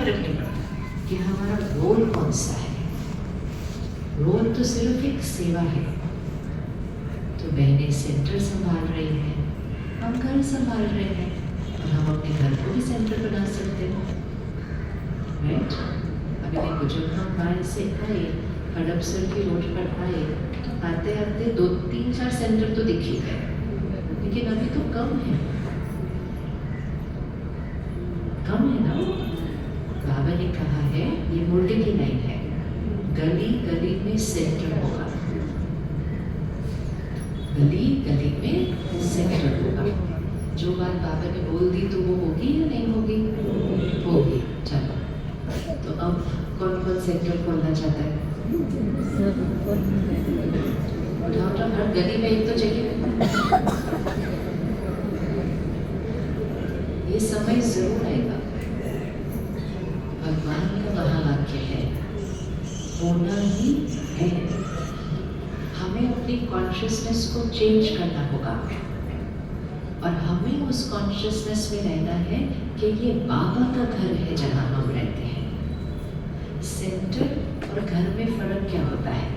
फर्क नहीं पड़ता कि हमारा रोल कौन सा है। रोल तो सिर्फ एक सेवा है। तो बहनें सेंटर संभाल रही हैं, हम घर संभाल रहे हैं, और हम अपने घर को भी सेंटर बना सकते हैं, राइट? अभी देखो, जब हम बाहर से आए, हड़पसर की रोड पर आए, तो आते आते 2-3-4 सेंटर तो दिख ही गए, लेकिन अभी तो कम है ना। बाबा ने कहा है, ये मुर्दे की लाइन है, गली गली में सेंटर होगा, गली गली में सेंटर होगा। जो बात बाबा ने बोल दी तो वो होगी या नहीं होगी? होगी। चलो, तो अब कौन कौन सेंटर खोलना चाहता है? उठाओ, हर गली में एक तो चाहिए। ये समय जरूर आएगा। भगवान का महावाक्य है, होना ही है। हमें अपनी कॉन्शियसनेस को चेंज करना होगा, और हमें उस कॉन्शियसनेस में रहना है कि ये बाबा का घर है जहाँ हम रहते हैं। सेंटर और घर में फर्क क्या होता है?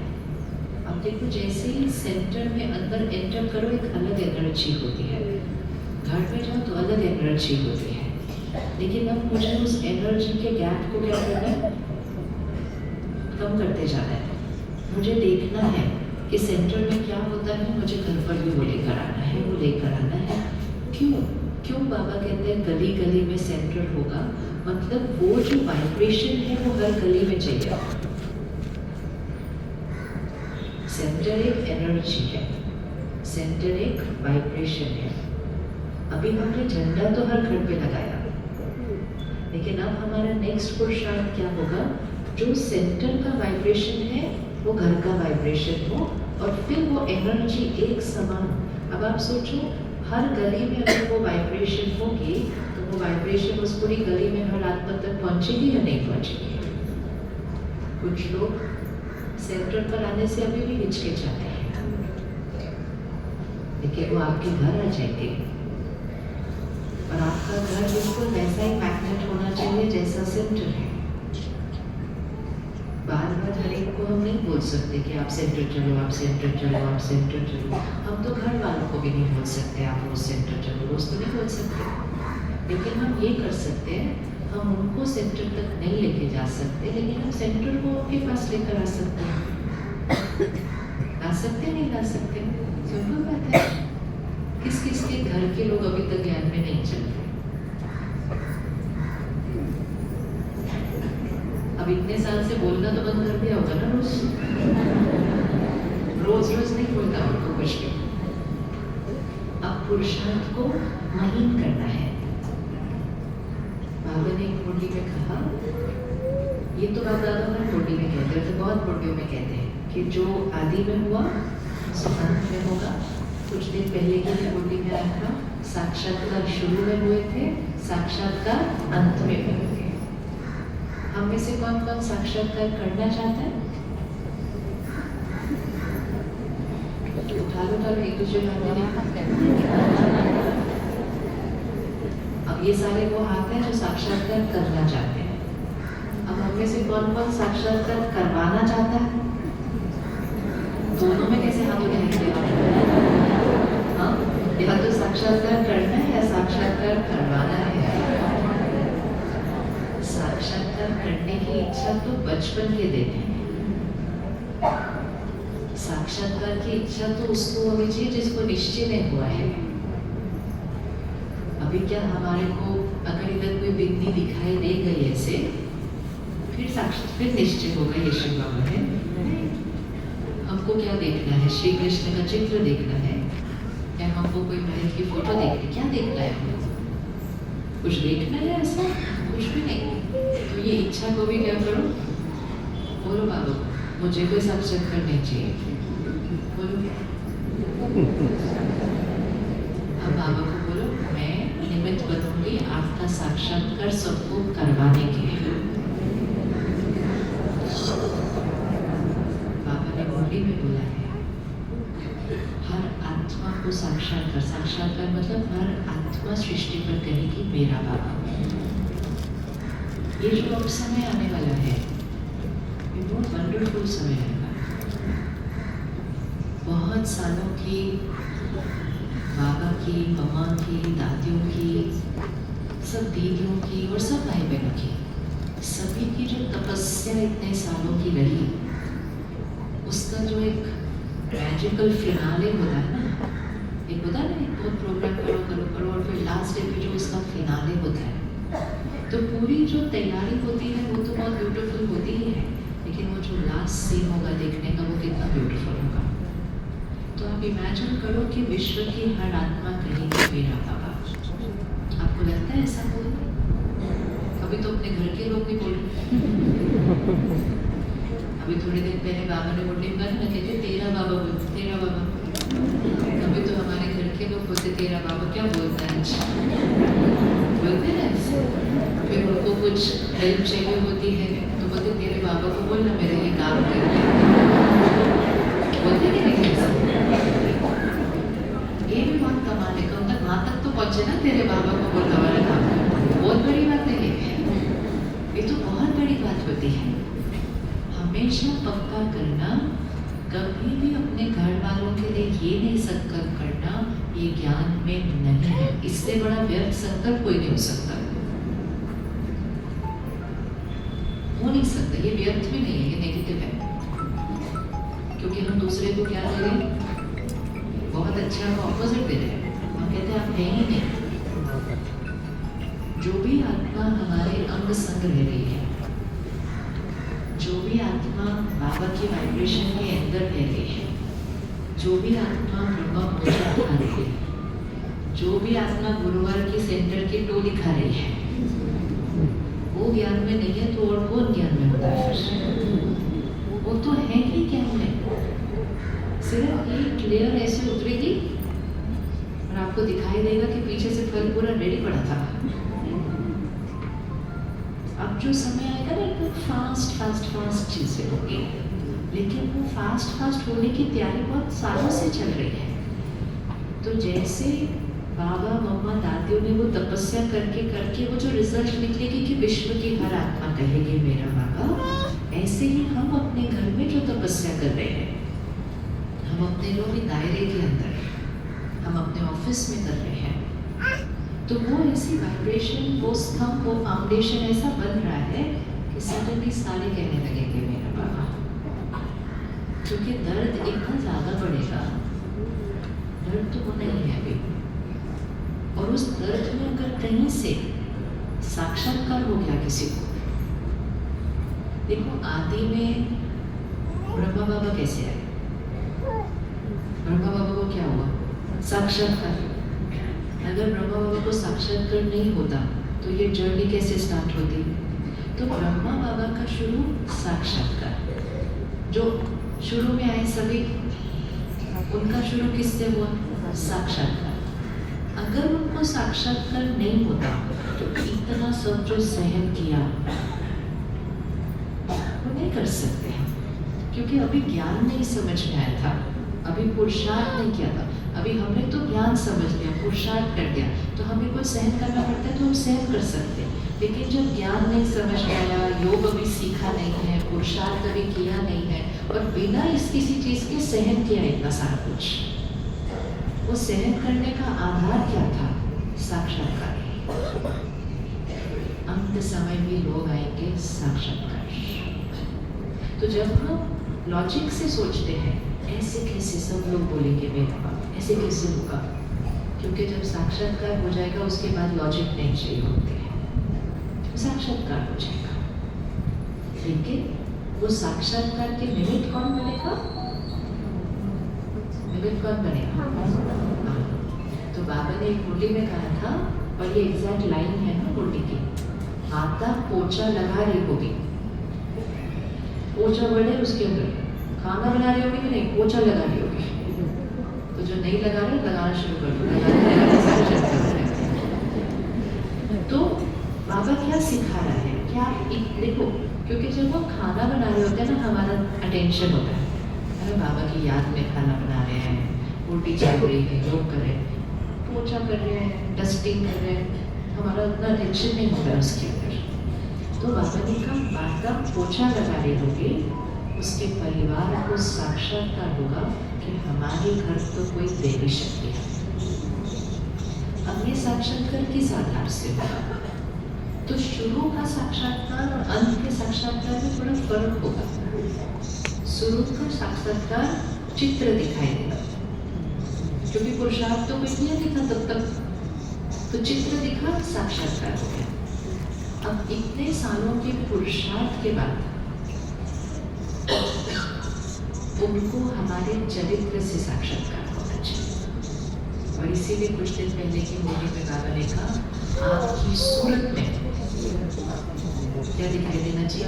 अब देखो, जैसे ही सेंटर में अंदर एंटर करो, एक अलग एनर्जी होती है। घर में जाओ तो अलग एनर्जी होती है, लेकिन अब मुझे उस एनर्जी के गैप को क्या करना है? कम करते जाना है। मुझे देखना है कि सेंटर में क्या होता है, मुझे घर पर भी वो लेकर आना है, वो लेकर आना है। क्यों बाबा कहते हैं गली गली में सेंटर होगा? मतलब वो जो वाइब्रेशन है वो हर गली में चाहिए। सेंटर एक एनर्जी है, सेंटर एक वाइब्रेशन है। अभी हमने झंडा तो हर घर पे लगाया, लेकिन अब हमारा नेक्स्ट पुरुषार्थ क्या होगा? जो सेंटर का वाइब्रेशन है वो घर का वाइब्रेशन हो, और फिर वो एनर्जी एक समान। अब आप सोचो, हर गली में अगर वो वाइब्रेशन होगी तो वो वाइब्रेशन उस पूरी गली में हर आत्मा तक पहुंचेगी या नहीं पहुंचेगी? कुछ लोग सेंटर पर आने से अभी भी हिचकिचाते हैं, लेकिन वो आपके घर आ जाएंगे, और आपका घर बिल्कुल वैसा ही मैग्नेट होना चाहिए जैसा सेंटर है। बार बार हर एक को हम नहीं बोल सकते कि आप सेंटर चलो, आप सेंटर चलो, आप सेंटर चलो। हम तो घर वालों को भी नहीं बोल सकते आप रोज सेंटर चलो, रोज तो नहीं बोल सकते। लेकिन हम ये कर सकते हैं, हम उनको सेंटर तक नहीं लेके जा सकते, लेकिन हम सेंटर को उनके पास लेकर आ सकते हैं। ला सकते नहीं ला सकते, सिंपल बात है। किस किस के घर के लोग अभी तक ज्ञान में नहीं चलते? अब इतने साल से बोलना तो बंद कर दिया होगा ना, रोज नहीं बोलता उनको कुछ भी। अब पुरुषार्थ को महीन करना है। बाबा ने एक मुंडी में कहा, ये तो बाबा दादा हर मुंडी में कहते हैं, तो बहुत मुंडियों में कहते हैं कि जो आदि में हुआ सो अंत में होगा। कुछ दिन पहले की मुंडी में आया था, साक्षात्कार शुरू में हुए थे, साक्षात्कार अंत में हुए थे। हम में से कौन कौन साक्षात्कार करना चाहता है? उठा लो एक दूसरे अब ये सारे वो हाथ हैं जो साक्षात्कार करना चाहते हैं। अब हम में से कौन कौन साक्षात्कार करवाना चाहता है? दोनों में कैसे हाथ उठाएंगे? हाँ, या तो साक्षात्कार करना है या साक्षात्कार करवाना है। साक्षात्कार करने की इच्छा तो बचपन के देते हैं। साक्षात्कार की इच्छा तो उसको होनी चाहिए जिसको निश्चय में हुआ है। अभी क्या हमारे को अगर इधर कोई बिंदी दिखाई दे गई ऐसे, फिर निश्चय होगा ये शिव बाबा है। हमको क्या देखना है? श्री कृष्ण का चित्र देखना है या हमको कोई महल की फोटो देखनी? क्या देखना है हमको? कुछ देखना है ऐसा? कुछ भी नहीं। तो ये इच्छा को भी क्या करो, बोलो बाबा मुझे कोई साक्षात्कार नहीं चाहिए, बोलो। अब बाबा को बोलो मैं निमित्त बनूंगी आपका साक्षात्कार सबको करवाने के लिए। बाबा ने मुरली में बोला है, हर आत्मा को साक्षात्कार मतलब हर आत्मा सृष्टि पर कहेगी मेरा बाबा। ये जो अब समय आने वाला है, ये बहुत वंडरफुल समय आएगा। बहुत सालों की बाबा की, मम्मा की, दादियों की, सब दीदियों की और सब भाई बहनों की, सभी की जो तपस्या इतने सालों की रही, उसका जो एक मैजिकल फिनाले होता है ना, एक होता है ना, एक बहुत प्रोग्राम करो करो करो और फिर लास्ट डे पे जो उसका फिनाले होता है, तो पूरी जो तैयारी होती है वो तो बहुत ब्यूटीफुल होती ही है, लेकिन वो जो लास्ट सीन होगा देखने का, वो कितना ब्यूटीफुल होगा। तो आप इमेजिन करो कि विश्व की हर आत्मा कहेगी मेरा बाबा। आपको लगता है ऐसा बोलने? अभी तो अपने घर के लोग भी बोल रहे। अभी थोड़ी देर पहले बाबा ने बोलने का ना, कहते तेरा बाबा बोलते, तेरा बाबा। अभी तो हमारे घर के लोग बोलते तेरा बाबा क्या बोलता है, बोलते ना ऐसे। फिर उनको कुछ हेल्प चाहिए होती है तो बोलते तेरे बाबा को बोलना मेरा ये काम कर दे, बोलते कि नहीं ऐसा? ये भी बहुत कमाल है, कम तक वहाँ तक तो पहुँचे ना, तेरे बाबा को बोल हमारा काम। बहुत बड़ी बात है ये तो बहुत बड़ी बात होती है। हमेशा पक्का करना, कभी भी अपने घर वालों के लिए ये नहीं संकल्प करना ये ज्ञान में नहीं है। इससे बड़ा व्यर्थ संकल्प कोई नहीं हो सकता, हो नहीं सकता। ये व्यर्थ भी नहीं है, ये नेगेटिव है, क्योंकि हम दूसरे को क्या दे रहे हैं, बहुत अच्छा हम ऑपोजिट दे रहे हैं। हम कहते हैं आप है ही नहीं। जो भी आत्मा हमारे अंग संग रह रही है, जो भी आत्मा बाबा की वाइब्रेशन के अंदर रह रही है, जो भी आत्मा ब्रह्मा मुझे खा रही है, जो भी आत्मा गुरुवार की सेंटर की टोली खा रही है, वो ज्ञान में नहीं है तो और कौन ज्ञान में होता है? वो तो है ही ज्ञान में। सिर्फ एक लेयर ऐसे उतरेगी और आपको दिखाई देगा कि पीछे से फल पूरा रेडी पड़ा था। अब जो समय आएगा ना, एकदम फास्ट फास्ट फास्ट चीजें होगी, लेकिन वो फास्ट फास्ट होने की तैयारी बहुत सालों से चल रही है। तो जैसे बाबा मम्मा दादियों ने वो तपस्या करके करके वो जो रिजल्ट निकलेगी कि विश्व की हर आत्मा कहेगी मेरा बाबा, ऐसे ही हम अपने घर में जो तपस्या कर रहे हैं, हम अपने जो भी दायरे के अंदर, हम अपने ऑफिस में कर रहे हैं, तो वो ऐसी वाइब्रेशन, वो स्तंभ, वो फाउंडेशन ऐसा बन रहा है कि सडनली सारे कहने लगेंगे मेरा बाबा। क्योंकि दर्द इतना ज़्यादा बढ़ेगा, दर्द तो होना ही है अभी, और उस दर्द में अगर कहीं से साक्षात्कार हो गया किसी को, देखो आदि में ब्रह्मा बाबा कैसे आए? ब्रह्मा बाबा को क्या हुआ? साक्षात्कार। अगर ब्रह्मा बाबा को साक्षात्कार नहीं होता तो ये जर्नी कैसे स्टार्ट होती? तो ब्रह्मा बाबा का शुरू साक्षात्कार, जो शुरू में आए सभी, उनका शुरू किससे हुआ? साक्षात्कार। अगर उनको साक्षात्कार नहीं होता तो इतना सब जो सहन किया वो नहीं कर सकते हैं, क्योंकि अभी ज्ञान नहीं समझ में आया था, अभी पुरुषार्थ नहीं किया था। अभी हमने तो ज्ञान समझ लिया, पुरुषार्थ कर दिया, तो हमें कुछ सहन करना पड़ता है तो हम सहन कर सकते हैं। लेकिन जब ज्ञान नहीं समझ में आया, योग अभी सीखा नहीं है, पुरुषार्थ अभी किया नहीं है, और बिना इस किसी चीज़ के सहन किया इतना सारा कुछ, वो सहन करने का आधार क्या था? साक्षात्कार। अंत समय भी लोग आएंगे साक्षात्कार। तो जब हम लॉजिक से सोचते हैं, ऐसे कैसे सब लोग बोलेंगे मेरा बाप, ऐसे कैसे होगा? क्योंकि जब साक्षात्कार हो जाएगा उसके बाद लॉजिक नहीं चाहिए होते हैं, साक्षात्कार हो जाएगा। लेकिन वो साक्षात्कार के निमित्त कौन बनेगा? निमित्त कौन बनेगा? तो बाबा ने एक मुरली में कहा था, और ये एग्जैक्ट लाइन है ना मुरली की, माता पोछा लगा रही होगी, पोछा वर्ड है उसके अंदर, खाना बना रही होगी कि नहीं, पोछा लगा रही होगी। तो जो नहीं लगा रहे लगाना शुरू कर दो, तो बाबा क्या सिखा रहा है? क्या देखो, क्योंकि जब वो खाना बना रहे होते हैं ना, हमारा अटेंशन होता है, अरे बाबा की याद में खाना बना रहे हैं, रोटी चल रही है, योग कर रहे हैं, पोछा कर रहे हैं, डस्टिंग कर रहे हैं, हमारा उतना अटेंशन नहीं होता है उसके अंदर। तो बाबा ने कहा माता पोछा लगा रहे होगे, उसके परिवार को साक्षात्कार होगा कि हमारे घर तो कोई देवी शक्ति है। अब ये साक्षात्कार किस आधार से होगा? तो शुरू का साक्षात्कार और अंत के साक्षात्कार में थोड़ा फर्क होगा। शुरू का साक्षात्कार चित्र दिखाई देगा, क्योंकि पुरुषार्थ तो कोई नहीं दिखा तब तक, तो चित्र दिखा, साक्षात्कार हो गया। अब इतने सालों के पुरुषार्थ के बाद उनको हमारे चरित्र से साक्षात्कार होना चाहिए। और इसीलिए कुछ दिन पहले की मूवी में बाबा ने कहा आपकी सूरत में क्या दिखाई देना चाहिए?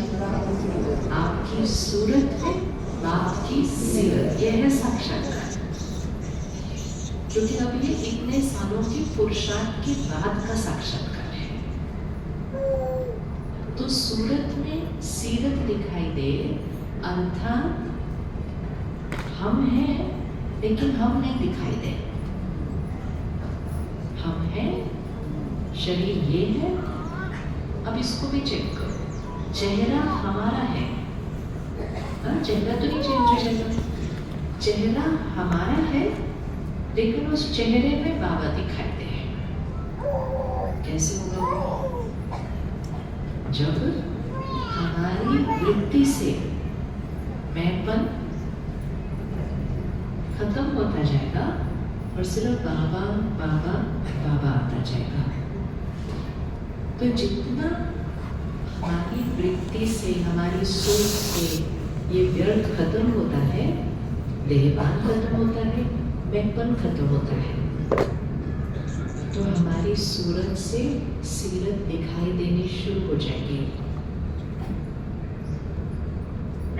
आपकी सूरत में आपकी सीरत, यह है साक्षात्कार। क्योंकि अब ये इतने सालों के पुरुषार्थ के बाद का साक्षात्कार है। तो सूरत में सीरत दिखाई दे, अर्थात हम हैं लेकिन हम नहीं दिखाई दे। हम हैं, शरीर ये है। अब इसको भी चेक करो, चेहरा हमारा है, चेहरा तो नहीं चेंज हो जाएगा। चेहरा हमारा है लेकिन उस चेहरे में बाबा दिखाई दे। कैसे होगा वो? जब हमारी वृत्ति से मैंपन खत्म होता जाएगा और सिर्फ बाबा बाबा बाबा आता जाएगा। तो जितना हमारी वृत्ति से, हमारी सोच से ये व्यर्थ खत्म होता है, देहभान खत्म होता है, मैंपन खत्म होता है, तो हमारी सूरत से सीरत दिखाई देनी शुरू हो जाएगी।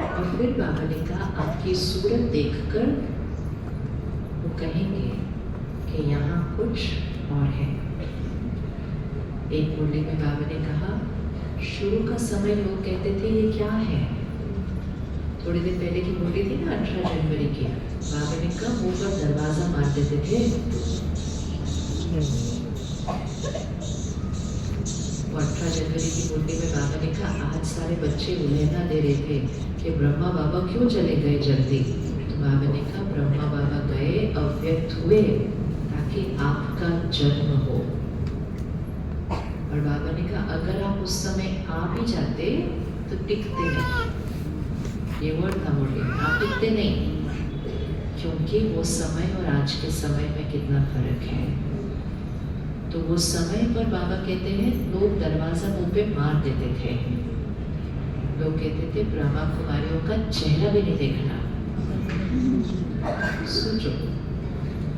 और फिर बाबा ने कहा आपकी सूरत देखकर वो कहेंगे कि यहाँ कुछ और है। एक मुरली में बाबा ने कहा शुरू का समय लोग कहते थे ये क्या है। थोड़ी देर पहले की मुरली थी ना 18 जनवरी की, बाबा ने कहा मुंह पर दरवाजा मार देते थे। वो 18 जनवरी की मुरली में बाबा ने कहा आज सारे बच्चे उल्लेखना दे रहे थे कि ब्रह्मा बाबा क्यों चले गए जल्दी। तो बाबा ने कहा ब्रह्मा बाबा गए, अव्यक्त हुए ताकि आपका जन्म हो। और बाबा ने कहा अगर आप उस समय आ भी जाते तो टिकते नहीं। ये वर्ड था मुरली, आप टिकते नहीं, क्योंकि वो समय और आज के समय में कितना फर्क है। तो वो समय पर बाबा कहते हैं लोग दरवाजा मुंह पे मार देते थे। लोग कहते थे ब्रह्मा कुमारियों का चेहरा भी नहीं देखना। सोचो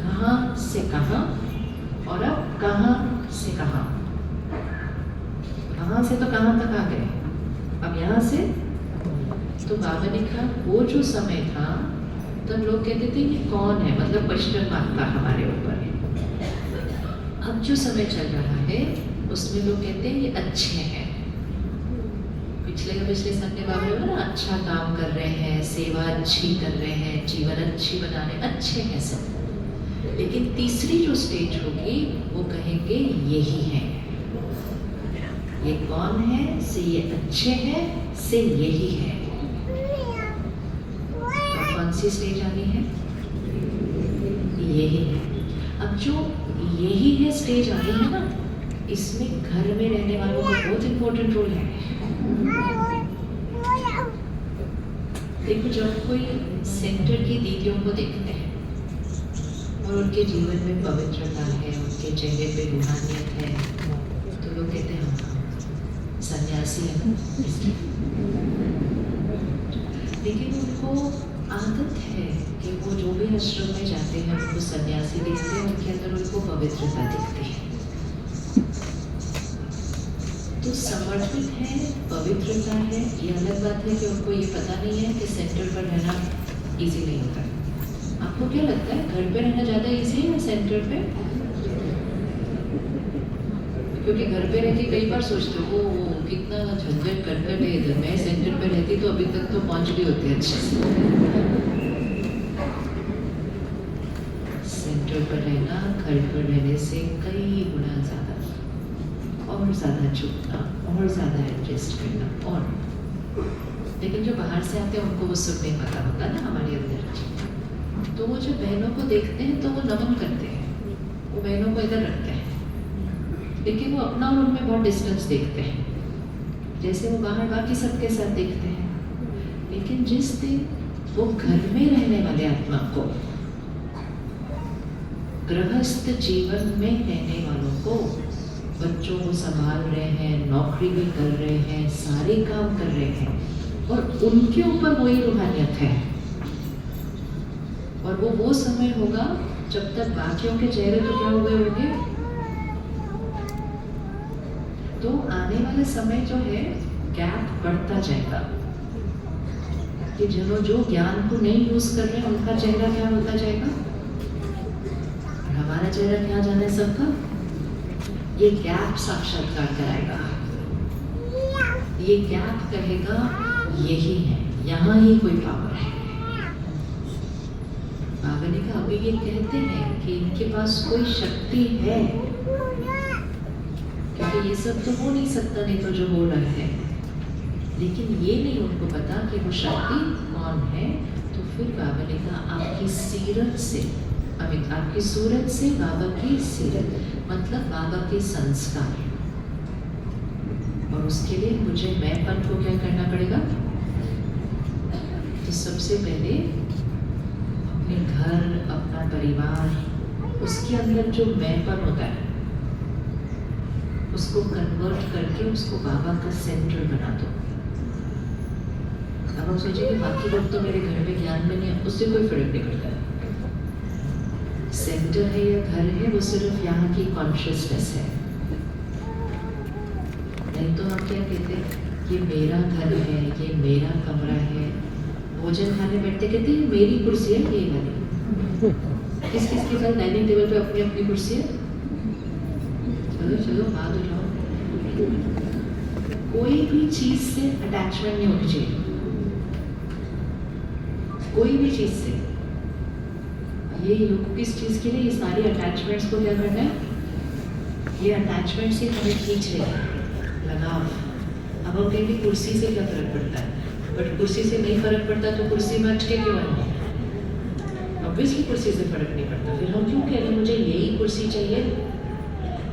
कहाँ से कहाँ और अब कहाँ से कहाँ। कहाँ से तो कहाँ तक आ गए, अब यहाँ से। तो बाबा ने कहा वो जो समय था तब लोग कहते थे ये कौन है, मतलब क्वेश्चन मार्क था हमारे ऊपर। अब जो समय चल रहा है उसमें लोग कहते हैं ये अच्छे हैं। पिछले संडे बाबा ने बोला ना अच्छा काम कर रहे हैं, सेवा अच्छी कर रहे हैं, जीवन अच्छी बना रहे, अच्छे हैं सब। लेकिन तीसरी जो स्टेज होगी वो कहेंगे यही है। ये कौन है से ये अच्छे हैं से यही है। तो कौन सी स्टेज आनी है? यही है। अब जो यही है स्टेज आनी है ना, इसमें घर में रहने वालों का बहुत इंपॉर्टेंट रोल है। देखो जब कोई सेंटर की दीदियों को देखते हैं और उनके जीवन में पवित्रता है, उनके चेहरे पे रूहानियत है, तो लोग कहते हैं हाँ सन्यासी है ना। लेकिन उनको आदत है कि वो जो भी आश्रम में जाते हैं उनको सन्यासी दिखते हैं, उनके अंदर उनको पवित्रता दिखती है। तो समर्पित है, पवित्रता है, ये अलग बात है कि उनको ये पता नहीं है कि सेंटर पर रहना इजी नहीं होता। आपको क्या लगता है घर पे रहना ज़्यादा इजी है या सेंटर पे? क्योंकि घर पे रह के कई बार सोचते हो वो कितना झंझट कर ले, इधर मैं सेंटर पे रहती तो अभी तक तो पहुंच गई होती अच्छे से। सेंटर पर रहना घर पर रहने से कई गुना ज़्यादा, और ज़्यादा झुकना और ज़्यादा एडजस्ट करना और, लेकिन जो बाहर से आते हैं उनको वो सब नहीं पता होता ना हमारे अंदर। तो वो जो बहनों को देखते हैं तो वो नमन करते हैं, वो बहनों को इधर रखते हैं, लेकिन वो अपना और उनमें बहुत डिस्टेंस देखते हैं, जैसे वो बाहर बाकी सबके साथ देखते हैं। लेकिन जिस दिन वो घर में रहने वाले आत्मा को, गृहस्थ जीवन में रहने वालों को, बच्चों को संभाल रहे हैं, नौकरी भी कर रहे हैं, सारे काम कर रहे हैं और उनके ऊपर वही रूहानियत है, और वो समय होगा जब तक बाकियों के चेहरे तो क्या हुए होंगे। तो आने वाला समय जो है गैप बढ़ता जाएगा कि जो ज्ञान को नहीं यूज कर रहे हैं उनका चेहरा क्या होता जाएगा, हमारा चेहरा क्या जाना है सबका। ये गैप साक्षात्कार कराएगा, ये गैप कहेगा यही है, यहाँ ही कोई पावर है। बाबा ने कहा अभी ये कहते हैं कि इनके पास कोई शक्ति है, क्योंकि ये सब तो हो नहीं सकता, नहीं तो जो हो रहा है, लेकिन ये नहीं उनको पता कि वो शक्ति कौन है। तो फिर बाबा ने कहा आपकी सीरत से, आपकी सूरत से बाबा की सीरत, मतलब बाबा के संस्कार, और उसके लिए मुझे मैंपन को क्या करना पड़ेगा। तो सबसे पहले अपने घर, अपना परिवार, उसके अंदर जो मैंपन होता है उसको कन्वर्ट करके उसको बाबा का सेंटर बना दो। अब आप सोचिए कि बाकी लोग तो मेरे घर में ज्ञान में नहीं है, उससे कोई फर्क नहीं पड़ता। सेंटर है या घर है, वो सिर्फ यहाँ की कॉन्शियसनेस है। नहीं तो हम क्या कहते हैं, ये मेरा घर है, ये मेरा कमरा है। भोजन खाने बैठते कहते हैं मेरी कुर्सी है ये वाली। किस किस के साथ डाइनिंग टेबल पे अपनी अपनी कुर्सी है। चलो चलो हाथ उठाओ। कोई भी चीज से अटैचमेंट नहीं होनी चाहिए, कोई भी चीज से। ये योग किस चीज के लिए, ये सारी अटैचमेंट्स को क्या करना है, ये अटैचमेंट से हमें खींच रहे हैं, लगाव। अब हम कहेंगे कुर्सी से क्या फर्क पड़ता है, बट कुर्सी से नहीं फर्क पड़ता तो कुर्सी में अटके क्यों आए। ऑब्वियसली कुर्सी से फर्क नहीं पड़ता, फिर हम क्यों कह रहे मुझे यही कुर्सी चाहिए।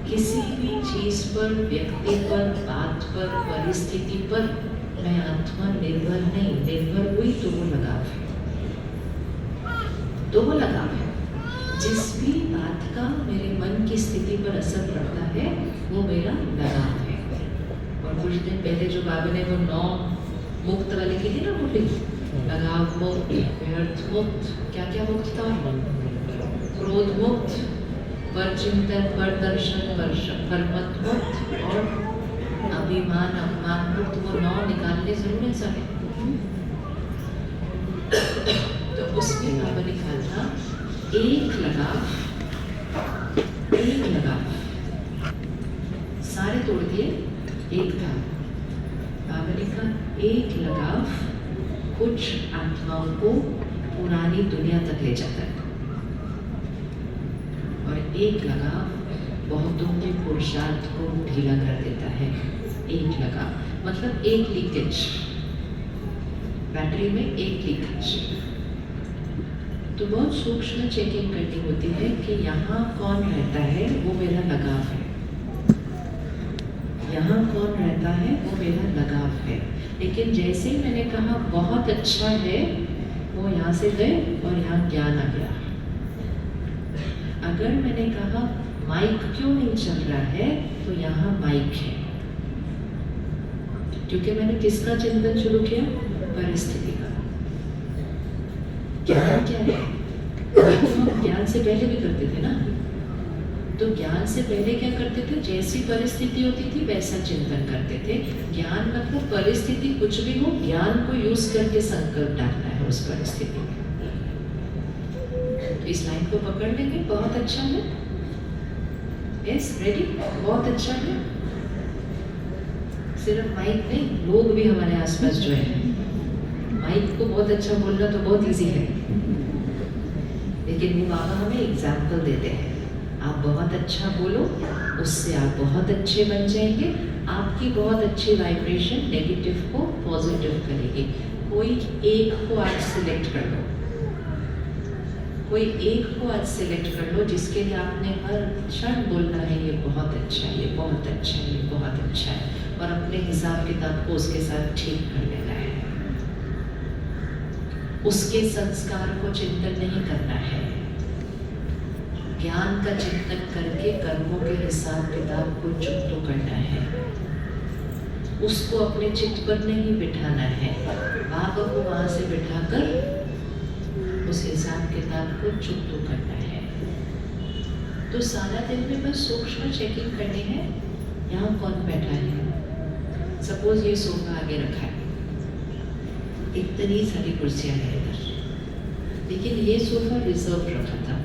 किसी भी चीज पर, व्यक्ति पर, बात पर, परिस्थिति पर मैं आत्मा निर्भर नहीं, निर्भर हुई तो वो लगाव है, तो वो लगाव है। जिस भी बात का मेरे मन की स्थिति पर असर पड़ता है वो मेरा लगाव है। और कुछ दिन पहले जो बाबा ने वो 9 मुक्त वाले की थी ना, वो लगाव मुक्त, व्यर्थ मुक्त, क्या क्या मुक्त था, क्रोध मुक्त, पर चिंतन, पर दर्शन, पर मत मुक्त और अभिमान अपमान मुक्त। वो 9 निकालने जरूर है सभी। तो उसमें बाबा ने कहा था एक लगाव, एक लगाव, सारे तोड़ दिए, एक था। बाबा ने कहा एक लगाव कुछ आत्माओं को पुरानी दुनिया तक ले जाता है, और एक लगाव बहुतों के पुरुषार्थ को ढीला कर देता है। एक लगाव मतलब एक लीकेज, बैटरी में एक लीकेज। तो बहुत सूक्ष्म चेकिंग करनी होती है कि यहाँ कौन रहता है, वो मेरा लगाव है, यहाँ कौन रहता है, वो मेरा लगाव है। लेकिन जैसे ही मैंने कहा बहुत अच्छा है, वो यहाँ से गए और यहाँ ज्ञान आ गया। अगर मैंने कहा माइक क्यों नहीं चल रहा है, तो यहाँ माइक है, क्योंकि मैंने किसका चिंतन शुरू किया, परिस्थिति का। ज्ञान क्या है, तो हम ज्ञान से पहले भी करते थे ना। तो ज्ञान से पहले क्या करते थे, जैसी परिस्थिति होती थी वैसा चिंतन करते थे। ज्ञान मतलब परिस्थिति कुछ भी हो, ज्ञान को यूज करके संकल्प डालना है उस परिस्थिति में। तो इस लाइन को पकड़ लेंगे, बहुत अच्छा है। यस, रेडी, बहुत अच्छा है। सिर्फ माइक नहीं, लोग भी हमारे आसपास जो है, माइक को बहुत अच्छा बोलना तो बहुत इजी है, लेकिन वो बाबा हमें एग्जाम्पल देते हैं। आप बहुत अच्छा बोलो, उससे आप बहुत अच्छे बन जाएंगे। आपकी बहुत अच्छी वाइब्रेशन नेगेटिव को पॉजिटिव करेगी। कोई एक को आज सिलेक्ट कर लो, कोई एक को आज सिलेक्ट कर लो जिसके लिए आपने हर क्षण बोलना है ये बहुत अच्छा है, ये बहुत अच्छा है, ये बहुत अच्छा है, और अपने हिसाब किताब को उसके साथ ठीक कर लेना है। उसके संस्कार को चिंतन नहीं करना है, ज्ञान का चिंतन करके कर्मों के हिसाब किताब को चुप तो करना है। उसको अपने चित्त पर नहीं बिठाना है, बाबा को वहां से बिठाकर उस हिसाब किताब को चुप तो करना है। तो सारा दिन में बस सूक्ष्म चेकिंग करनी है। यहाँ कौन बैठा है? सपोज ये सोफा आगे रखा है, इतनी सारी कुर्सियां हैं इधर, लेकिन ये सोफा रिजर्व रखा था।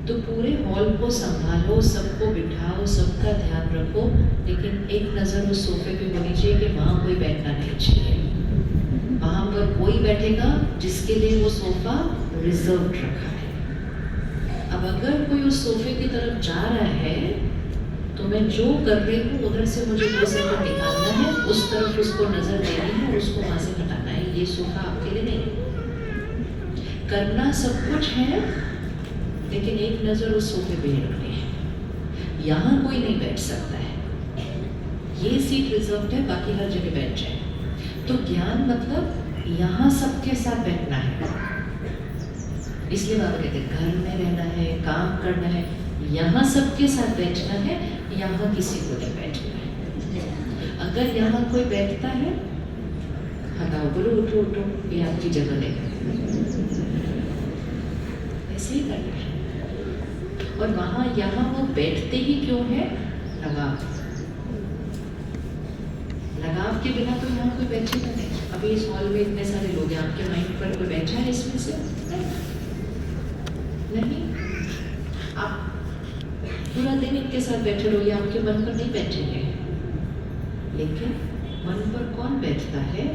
तो पूरे हॉल को संभालो, सबको बिठाओ, सबका ध्यान रखो, लेकिन एक नजर उस सोफे पे होनी चाहिए कि वहां कोई बैठना नहीं चाहिए। वहां पर कोई बैठेगा जिसके लिए वो सोफा रिजर्व रखा है। अब अगर कोई उस सोफे की तरफ जा रहा है तो मैं जो कर रही हूँ उधर से मुझे 2 सेकंड निकालना है, उस तरफ उसको नजर देनी है, उसको वहां से हटाना है। ये सोफा आपके लिए नहीं है। करना सब कुछ है, लेकिन एक नजर उस सोफे पे ही रखनी है। यहाँ कोई नहीं बैठ सकता है, ये सीट रिजर्व है, बाकी हर जगह बैठ जाए। तो ज्ञान मतलब यहाँ सबके साथ बैठना है। इसलिए बाबा कहते हैं घर में रहना है, काम करना है, यहाँ सबके साथ बैठना है, यहाँ किसी को नहीं बैठना है। अगर यहाँ कोई बैठता है, हटाओ, बोलो उठो उठो, ये आपकी जगह नहीं, ऐसे ही करना है। और वहाँ यहाँ वो बैठते ही क्यों है? लगाव, लगाव के बिना तो यहाँ कोई बैठेगा नहीं। अभी इस हॉल में इतने सारे लोग हैं, आपके माइंड पर कोई बैठा है इसमें से? नहीं। आप पूरा दिन इनके साथ बैठे रहोगे, आपके मन पर नहीं बैठेंगे। लेकिन मन पर कौन बैठता है?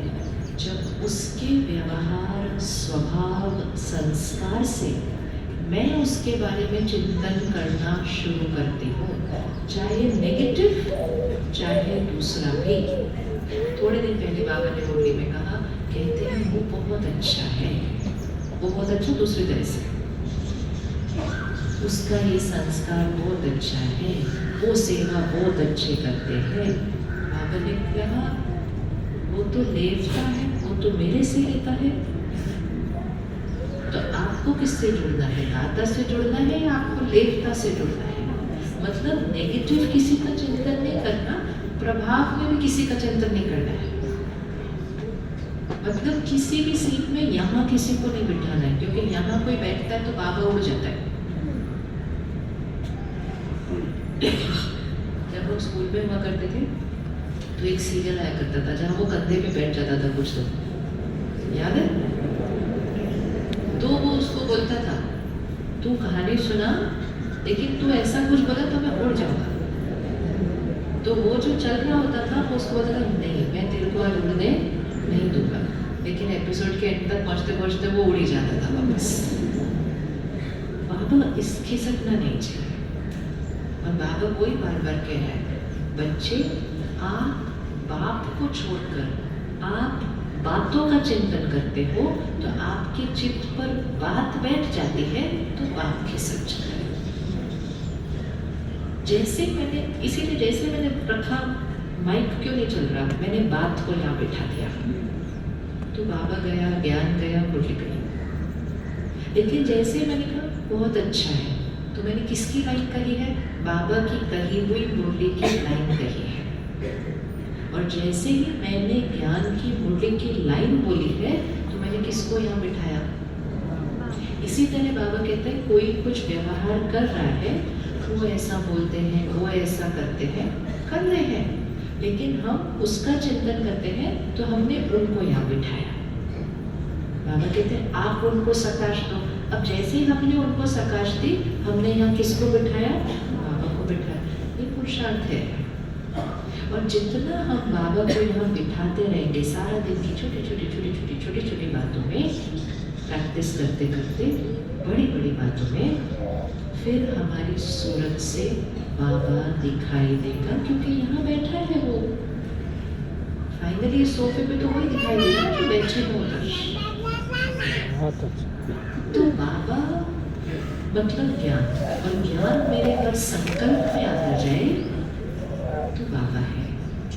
जब उसके व्यवहार, स्वभाव, संस्कार से मैं उसके बारे में चिंतन करना शुरू करती हूँ, चाहे नेगेटिव चाहे दूसरा भी। थोड़े दिन पहले बाबा ने मुरली में कहा, कहते हैं वो बहुत अच्छा है, वो बहुत अच्छा दूसरी तरह से, उसका ये संस्कार बहुत अच्छा है, वो सेवा बहुत अच्छे करते हैं। बाबा ने कहा वो तो लेता है, वो तो मेरे से लेता है। तो आपको किससे जुड़ना है? दाता से जुड़ना है या आपको लेवता से जुड़ना है? मतलब नेगेटिव किसी का चिंतन नहीं करना, प्रभाव में भी किसी का चिंतन नहीं करना है। मतलब किसी भी सीट में यहाँ किसी को नहीं बिठाना है, क्योंकि यहाँ कोई बैठता है तो बाबा उड़ जाता है। जब हम स्कूल में हुआ करते थे तो एक सीरियल आया करता था जहाँ वो कंधे पे बैठ जाता था कुछ, तो याद है? तो वो उसको बोलता था, तू कहानी सुना, लेकिन तू ऐसा कुछ बोला तो मैं उड़ जाऊंगा। तो वो जो चल रहा होता था वो उसको बोलता था, नहीं मैं तेरे को आज उड़ने नहीं दूंगा। लेकिन एपिसोड के एंड तक पहुंचते पहुंचते वो उड़ ही जाता था वापस। बाबा इस खिसकना नहीं चाहिए। और बाबा वही बार बार कह रहा है, बच्चे आप बाप को छोड़कर आप बातों का चिंतन करते हो तो आपके चित्त पर बात बैठ जाती है तो बाप खिसक जाता है। जैसे मैंने, इसीलिए जैसे मैंने रखा, माइक क्यों नहीं चल रहा, मैंने बात को यहाँ बैठा दिया तो बाबा गया, ज्ञान गया, मुरली गई। लेकिन जैसे मैंने कहा बहुत अच्छा है, तो मैंने किसकी लाइन कही है? बाबा की कही हुई मुरली की लाइन कही है। और जैसे ही मैंने ज्ञान की मुरली की लाइन बोली है तो मैंने किसको यहाँ बिठाया? इसी तरह बाबा कहते हैं कोई कुछ व्यवहार कर रहा है, वो ऐसा बोलते हैं, वो ऐसा करते हैं, कर रहे हैं, लेकिन हम उसका चिंतन करते हैं तो हमने उनको यहाँ बिठाया। बाबा कहते हैं आप उनको सकाश दो। अब जैसे ही हमने उनको सकाश दी, हमने यहाँ किसको बिठाया? बाबा को बिठाया। ये पुरुषार्थ है। और जितना हम बाबा को यहाँ बिठाते रहेंगे सारा दिन की छोटी छोटी छोटी छोटी छोटी छोटी बातों में, प्रैक्टिस करते करते बड़ी बड़ी बातों में फिर हमारी सूरत से बाबा दिखाई देगा, क्योंकि यहाँ बैठा है वो। फाइनली सोफे पे तो वही दिखाई देगा जो बैठे हो उधर। तो बाबा मतलब ज्ञान, और ज्ञान मेरे हर संकल्प में आता जाए तो बाबा है।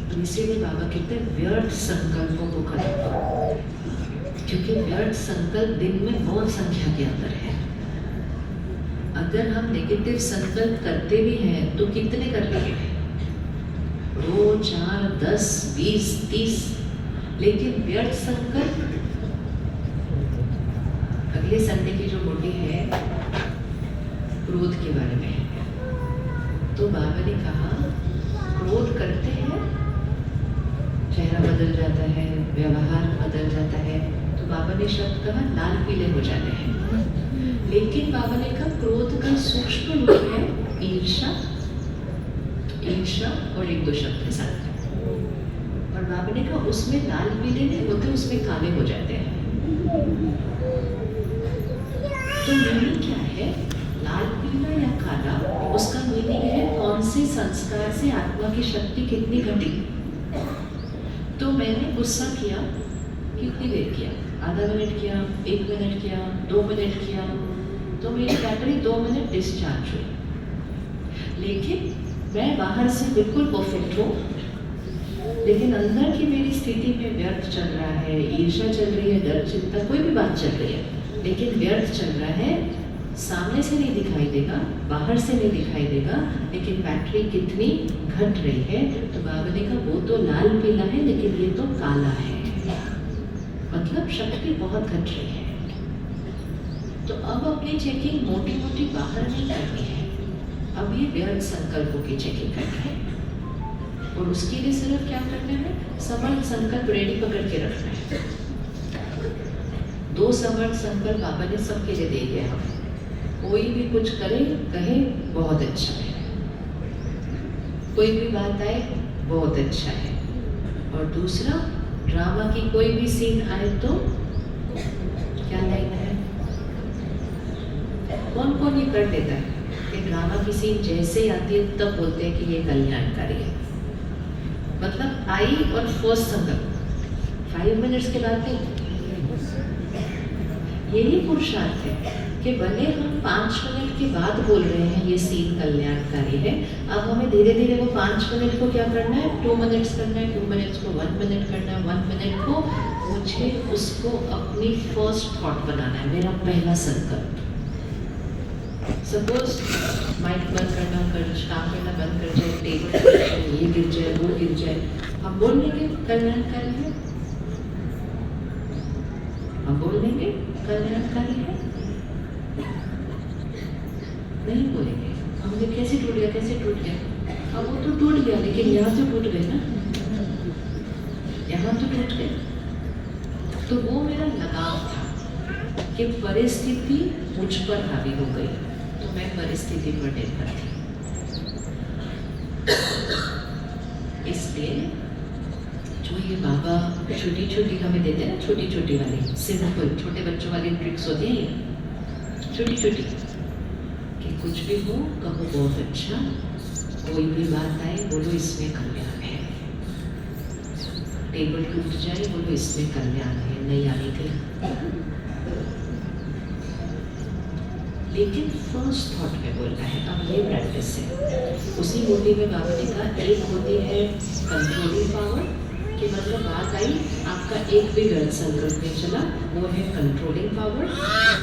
और इसीलिए बाबा कहते हैं व्यर्थ संकल्पों को खत्म करो, क्योंकि व्यर्थ संकल्प दिन में बहुत संख्या के अंदर है। अगर हम नेगेटिव संकल्प करते भी हैं तो कितने कर लेंगे? 2, 4, 10, 20, 30। लेकिन व्यर्थ संकल्प, अगले संडे की जो मुरली है क्रोध के बारे में है। तो बाबा ने कहा क्रोध करते हैं चेहरा बदल जाता है, व्यवहार बदल जाता है। तो बाबा ने शब्द कहा लाल पीले हो जाते हैं। लेकिन बाबा ने कहा क्रोध का सूक्ष्म रूप है ईर्ष्या, ईर्ष्या और 1-2 शब्द के साथ। और बाबा ने कहा उसमें लाल पीले नहीं होते, उसमें काले हो जाते हैं। तो मीनिंग क्या है? लाल पीला या काला, उसका मीनिंग है कौन से संस्कार से आत्मा की शक्ति कितनी घटी। तो मैंने गुस्सा किया, कितनी देर किया? आधा मिनट किया, 1 मिनट किया, 2 मिनट किया, तो मेरी बैटरी 2 मिनट डिस्चार्ज हुई। लेकिन मैं बाहर से बिल्कुल परफेक्ट हूँ, लेकिन अंदर की मेरी स्थिति में व्यर्थ चल रहा है, ईर्ष्या चल रही है, डर चिंता, कोई भी बात चल रही है, लेकिन व्यर्थ चल रहा है। सामने से नहीं दिखाई देगा, बाहर से नहीं दिखाई देगा, लेकिन बैटरी कितनी घट रही है। तो बाबा ने कहा वो तो लाल पीला है, लेकिन ये तो काला है, मतलब शक्ति बहुत घट रही है। तो अब अपनी चेकिंग मोटी मोटी बाहर नहीं करनी है, अब ये व्यर्थ संकल्पों की चेकिंग करनी है। और उसके लिए सिर्फ क्या करना है? समर्थ संकल्प रेडी पकड़ के रखना है। 2 समर्थ संकल्प बाबा ने सबके लिए दे दिया। हम कोई भी कुछ करे कहे बहुत अच्छा है, कोई भी बात आए बहुत अच्छा है। और दूसरा, ड्रामा की कोई भी सीन आए तो क्या लाइन है? कौन कौन ये कर देता है कि ड्रामा की सीन जैसे ही आती है तब बोलते हैं कि ये कल्याणकारी है। मतलब आई और फर्स्ट संकल्प 5 मिनट्स के बाद नहीं। यही पुरुषार्थ है कि भले हम 5 मिनट के बाद बोल रहे हैं ये सीन कल्याणकारी है, अब हमें धीरे धीरे वो 5 मिनट को क्या करना है? 2 मिनट्स करना है, 2 मिनट्स को 1 मिनट करना है, 1 मिनट को मुझे उसको अपनी फर्स्ट थॉट बनाना है, मेरा पहला संकल्प। सपोज माइक बंद करना, काम करना बंद कर जाए, टेबल ये गिर जाए, वो गिर जाए, हम बोल लेंगे कल्याणकारी है, हम बोल लेंगे कल्याणकारी है? नहीं बोलेंगे। हमने कैसे टूट गया, कैसे टूट गया? अब वो तो टूट गया, लेकिन यहाँ तो टूट गए ना, यहाँ तो टूट गए। तो वो मेरा लगाव था कि परिस्थिति मुझ पर हावी हो गई, तो मैं परिस्थिति पर निर्भर थी। इसलिए जो ये बाबा छोटी छोटी हमें देते हैं ना, छोटी छोटी वाली सिंपल छोटे बच्चों वाली ट्रिक्स होती है, छोटी छोटी, कि कुछ भी हो कहो बहुत अच्छा, कोई भी बात आए बोलो इसमें कल्याण है, टेबल टूट जाए बोलो इसमें कल्याण है, नहीं आने गई। लेकिन फर्स्ट थॉट में बोलना है। अब ये प्रैक्टिस है। उसी मूर्ति में बाबा ने कहा एक होती है कंट्रोलिंग पावर, कि मतलब बात आई आपका एक भी गलत संकल्प नहीं चला, वो है कंट्रोलिंग पावर।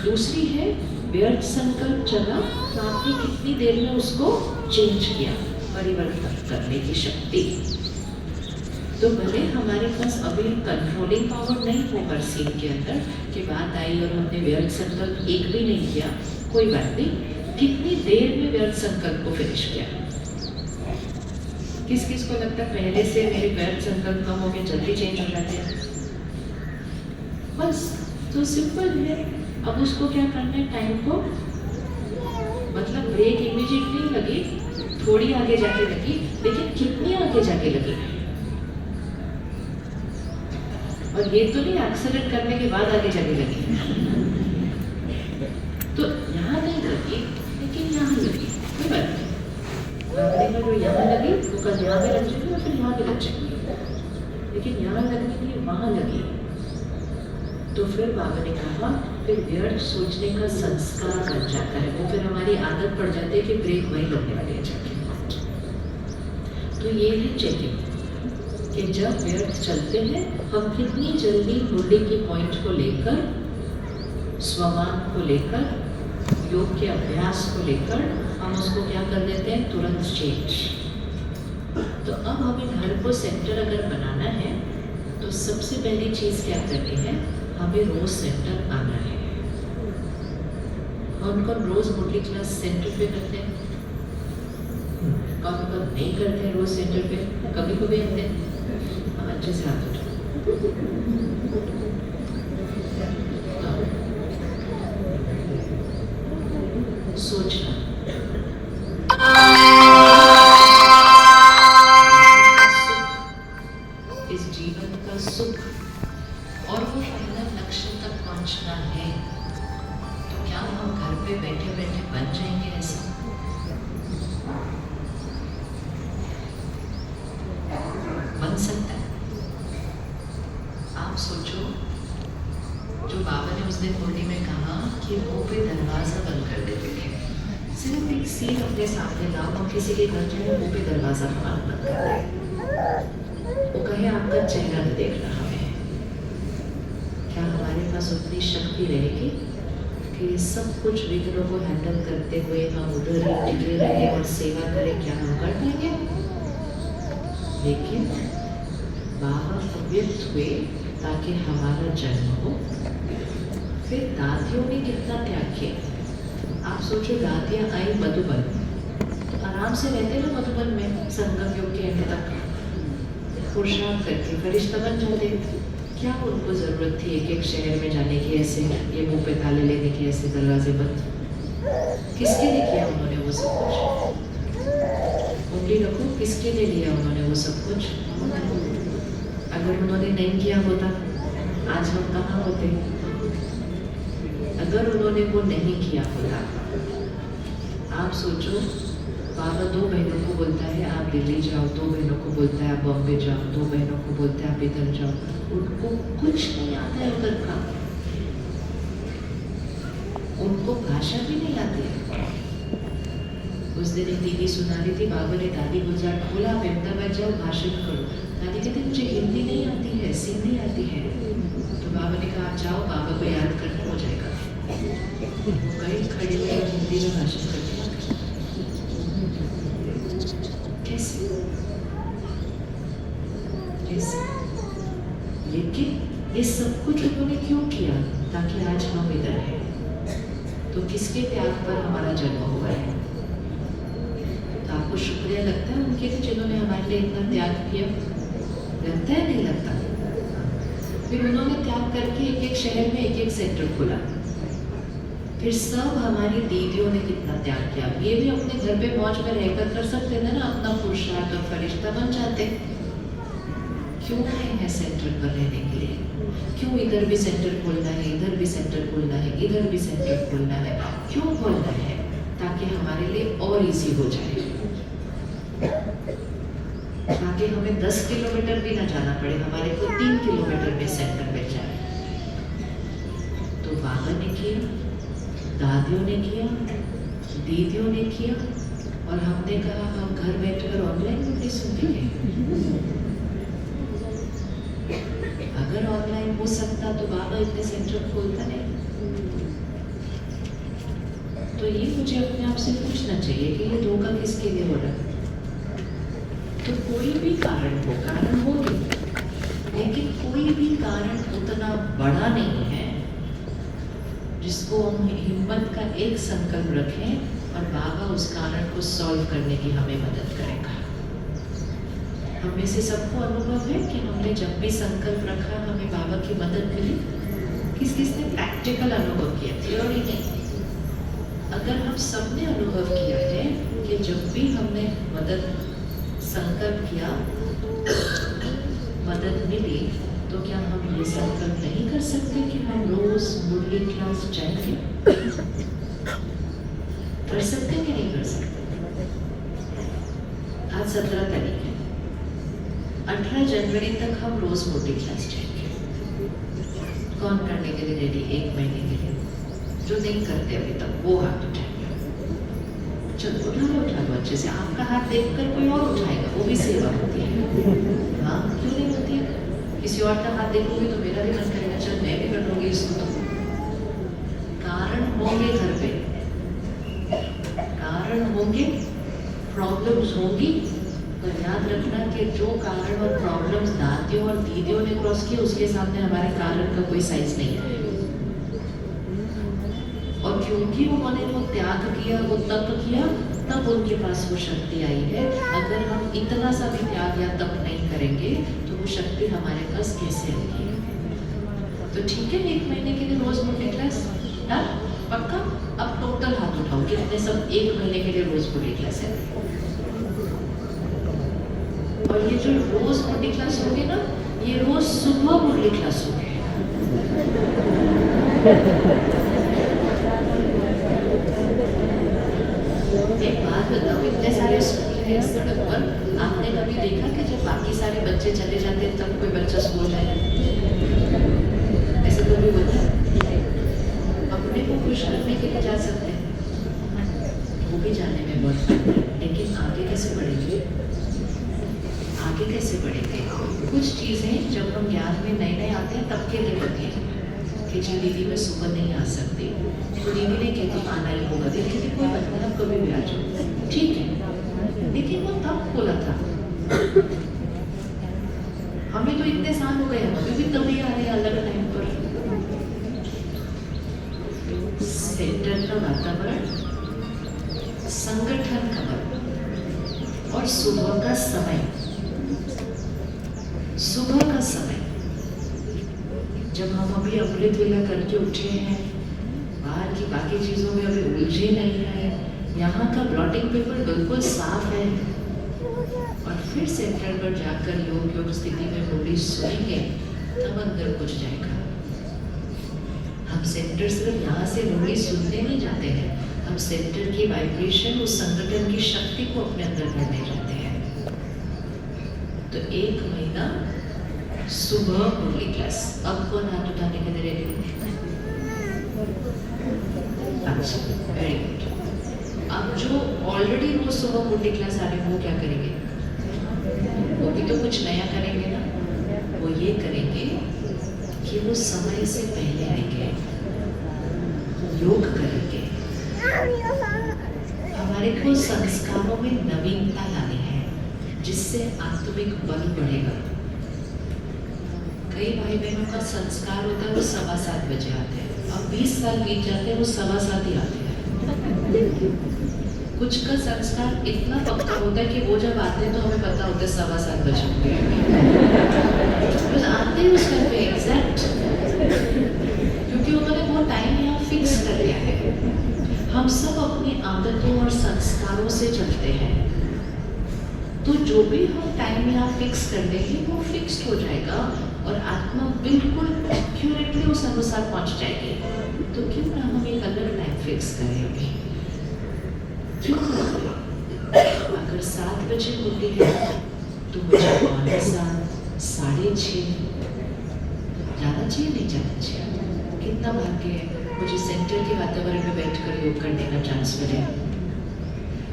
दूसरी है व्यर्थ संकल्प चला तो आपने कितनी देर में उसको चेंज किया, परिवर्तन करने की शक्ति। तो भले हमारे पास अभी कंट्रोलिंग पावर नहीं हो हर सीन के अंदर, कि बात आई और हमने व्यर्थ संकल्प एक भी नहीं किया, कोई बात नहीं, कितनी देर में व्यर्थ संकल्प को फिनिश किया। किस किस को लगता है पहले से मेरे व्यर्थ संकल्प कम हो गए, जल्दी चेंज हो जाते हैं? बस तो सिंपल है। अब उसको क्या करना है, टाइम को, मतलब ब्रेक इमीडिएट नहीं लगी, थोड़ी आगे जाके लगी, लेकिन कितनी आगे जाके लगी? और ये तो नहीं एक्सीडेंट करने के बाद आगे जाके लगी, तो यहाँ नहीं लगी लेकिन यहाँ लगी, कोई बात नहीं। बाबा ने जो यहाँ लगी वो कल यहाँ भी लग जाएगी और फिर यहाँ भी लग जाएगी, लेकिन यहाँ लगने के लिए वहाँ लगी। तो फिर बाबा ने कहा फिर व्यर्थ सोचने का संस्कार बन जाता है, वो फिर हमारी आदत पड़ जाती है कि ब्रेक वहीं लगने वाली है जाके। तो ये है चेकिंग कि जब व्यर्थ चलते हैं हम कितनी जल्दी मुरली की पॉइंट को लेकर, स्वमान को लेकर, योग के अभ्यास को लेकर हम उसको क्या कर देते हैं, तुरंत चेंज। तो अब हमें घर को सेंटर अगर बनाना है तो सबसे पहली चीज़ क्या करनी है, हमें रोज सेंटर आना है। कौन कौन रोज मुरली क्लास सेंटर पे करते हैं, कौन कौन नहीं करते हैं रोज सेंटर पे, कभी कभी आते हैं, अच्छे से हाथ उठाओ। सोचना इस जीवन का सुख और वो फाइनल लक्ष्य तक पहुंचना है, तो क्या हम घर पे बैठे बैठे बन जाएंगे ऐसा? बन सकता है। आप सोचो, जो बाबा ने उस दिन मुरली में कहा कि मुंह पे दरवाजा बंद कर देते थे, सिर्फ एक सीट अपने सामने लाओ और किसी के घर जाए मुंह पे दरवाजा हमारा बंद कर दे, वो कहे आपका चेहरा नहीं देख रहा हमें, क्या हमारे पास उतनी शक्ति रहेगी कि सब कुछ विघ्नों को हैंडल करते हुए हम उधर ही टिके रहे और सेवा करें? क्या हम कर पाएंगे? लेकिन बाबा अव्यक्त हुए ताकि हमारा जन्म हो। फिर दादियों ने कितना त्याग किया। आप सोचो, दादियाँ आई मधुबन, तो आराम से रहते ना मधुबन में संगम युग के अंत तक, पुरुषार्थ करके फरिश्ता बन जाते। क्या उनको ज़रूरत थी एक एक शहर में जाने की, ऐसे ये मुंह पे ताले लेने की, ऐसे दरवाजे बंद? किसके लिए किया उन्होंने वो सब कुछ? उंगली रखो, किसके लिए लिया उन्होंने वो सब कुछ? अगर उन्होंने नहीं किया होता आज हम कहाँ होते? अगर उन्होंने वो नहीं किया होता, आप सोचो, बाबा दो बहनों को बोलता है आप दिल्ली जाओ, दो बहनों को बोलता है आप बॉम्बे जाओ, दो बहनों को बोलता है आप इधर जाओ, उनको कुछ नहीं आता है उधर का, उनको भाषा भी नहीं आती है। उस दिन एक दीदी सुना रही थी, बाबा ने दादी गुजरात बोला आप अहमदाबाद जाओ भाषण करो, दादी कहती मुझे हिंदी नहीं आती है, सिंधी आती है। तो बाबा ने कहा आप जाओ, बाबा को याद करना हो जाएगा। वो गई, खड़ी हुई हिंदी में भाषण करती। कैसे कैसे? लेकिन ये सब कुछ उन्होंने क्यों किया? ताकि आज हम इधर हैं। तो किसके त्याग पर हमारा जन्म हुआ है? तो आपको शुक्रिया लगता है उनके लिए जिन्होंने हमारे लिए इतना त्याग किया? लगता है नहीं लगता? फिर उन्होंने त्याग करके एक एक शहर में एक एक सेंटर खोला। फिर सब हमारी दीदियों ने कितना त्याग किया। ये भी अपने घर पे मौज में रहकर कर सकते थे ना, अपना पुरुषार्थ और फरिश्ता बन जाते। क्यों आए हैं सेंटर पर रहने के लिए? क्यों इधर भी सेंटर खोलना है, इधर भी सेंटर खोलना है, इधर भी सेंटर खोलना है? क्यों खोलना है? ताकि हमारे लिए और इजी हो जाए, ताकि हमें 10 किलोमीटर भी ना जाना पड़े, हमारे को 3 किलोमीटर में सेंटर मिल जाए। तो बाबा ने किया, दादियों ने किया, दीदियों ने किया, और हमने कहा हम घर बैठकर ऑनलाइन नोटिस सुनेंगे। अगर ऑनलाइन हो सकता तो बाबा इतने सेंटर खोलता नहीं। तो ये मुझे अपने आप से पूछना चाहिए कि ये धोखा किसके लिए हो रहा है? तो कोई भी कारण होगी, लेकिन कोई भी कारण उतना बड़ा नहीं है जिसको हम हिम्मत का एक संकल्प रखें और बाबा उस कारण को सॉल्व करने की हमें मदद करेगा। हम में से सबको अनुभव है कि हमने जब भी संकल्प रखा हमें बाबा की मदद मिली। किस किस ने प्रैक्टिकल अनुभव किया, थ्योरी नहीं। अगर हम सबने अनुभव किया है कि जब भी हमने मदद संकल्प किया, मदद मिली, तो क्या हम ये संकल्प नहीं कर सकते कि हम रोज मुरली क्लास जाएंगे? कर सकते कि नहीं कर सकते? आज 17 तारीख है, 18 जनवरी तक हम रोज मुरली क्लास जाएंगे। कौन करने के लिए रेडी 1 महीने के लिए? जो नहीं करते अभी तक वो हाथ उठाएंगे। चलो उठा लो अच्छे से। आपका हाथ देखकर कोई और उठाएगा, वो भी सेवा होती है। हाँ, क्यों नहीं होती है? किसी और का हाथ देखोगे तो मेरा भी मन करेगा, चल मैं भी कर लूंगी इसको। तो कारण होंगे घर पे, कारण होंगे, प्रॉब्लम्स होंगी, पर याद रखना कि जो कारण और प्रॉब्लम्स दादियों और दीदियों ने क्रॉस किए, उसके सामने हमारे कारण का कोई साइज नहीं है। और क्योंकि उन्होंने वो त्याग किया, वो तप किया, तब उनके पास वो शक्ति आई है। अगर हम इतना सा भी त्याग या तप नहीं करेंगे तो वो शक्ति हमारे पास कैसे आएगी? तो ठीक है, 1 महीने के लिए रोज मुरली क्लास डन, पक्का? अब टोटल हाथ उठाओ कितने सब 1 महीने के लिए रोज मुरली क्लास है। और ये जो रोज मुरली क्लास होगी ना, ये रोज सुबह मुरली क्लास होगी। एक बात बताओ, इतने सारे स्कूल हैं सड़क पर, आपने कभी देखा कि जब बाकी सारे बच्चे चले जाते हैं तब कोई बच्चा स्कूल जाए? ऐसा कभी होता है? अपने को खुश करने के लिए जा सकते हैं, वो भी जाने में बहुत, लेकिन आगे कैसे बढ़ेंगे? आगे कैसे बढ़ेंगे? कुछ चीज़ें जब हम ज्ञान में नए नए आते हैं तब के लिए होती हैं कि जी दीदी मैं सुबह नहीं आ सकती, तो दीदी ने कहती आना ही होगा। दीदी कहती कोई बात नहीं, कभी भी आ जाओ, ठीक है। लेकिन वो तब बोला था, हमें तो इतने साल हो गए, हम भी तभी आ रहे हैं अलग टाइम पर। सेंटर का वातावरण, संगठन का वर्ग और सुबह का समय। सुबह का समय जब हम अभी अमृत वेला करके उठे हैं, बाहर की बाकी चीज़ों में अभी उलझे नहीं है, यहाँ का ब्लॉटिंग पेपर बिल्कुल साफ है, और फिर सेंटर पर जाकर योग स्थिति में मुरली सुनेंगे, तब अंदर कुछ जाएगा। हम सेंटर सिर्फ यहाँ से मुरली सुनने नहीं जाते हैं, हम सेंटर की वाइब्रेशन, उस संगठन की शक्ति को अपने अंदर भरने जाते हैं। तो 1 महीना सुबह मुरली क्लास। अब कौन हाथ उठाने के लिए रेडी? अच्छा, वेरी गुड। अब जो ऑलरेडी रोज सुबह मुरली क्लास आ रहे हैं वो क्या करेंगे? वो भी तो कुछ नया करेंगे ना। वो ये करेंगे कि वो समय से पहले आएंगे, योग करेंगे। हमारे को संस्कारों में नवीनता लानी है, जिससे आत्मिक बल बढ़ेगा। कई भाई बहनों का संस्कार होता है वो 7:15 बजे आते हैं, अब 20 साल बीत जाते हैं वो 7:15 ही आते हैं। कुछ का संस्कार इतना पक्का होता है कि वो जब आते हैं तो हमें पता होता है 7:15 बजे बस आते हैं उस टाइम पे एग्जैक्ट, क्योंकि उन्होंने वो टाइम यहाँ फिक्स कर लिया है। हम सब अपनी आदतों और संस्कारों से चलते हैं, तो जो भी हम टाइम यहाँ फिक्स कर देंगे वो फिक्स्ड हो जाएगा और आत्मा बिल्कुल एक्यूरेटली उस अनुसार पहुंच जाएगी। तो क्यों ना हम एक अलग टाइम फिक्स करें अभी? क्यों ना? अगर 7 बजे मुरली है तो मुझे 5:15, 6:30 जाना चाहिए, नहीं जाना चाहिए? कितना भाग्य है मुझे सेंटर के वातावरण में बैठकर योग करने का चांस मिले।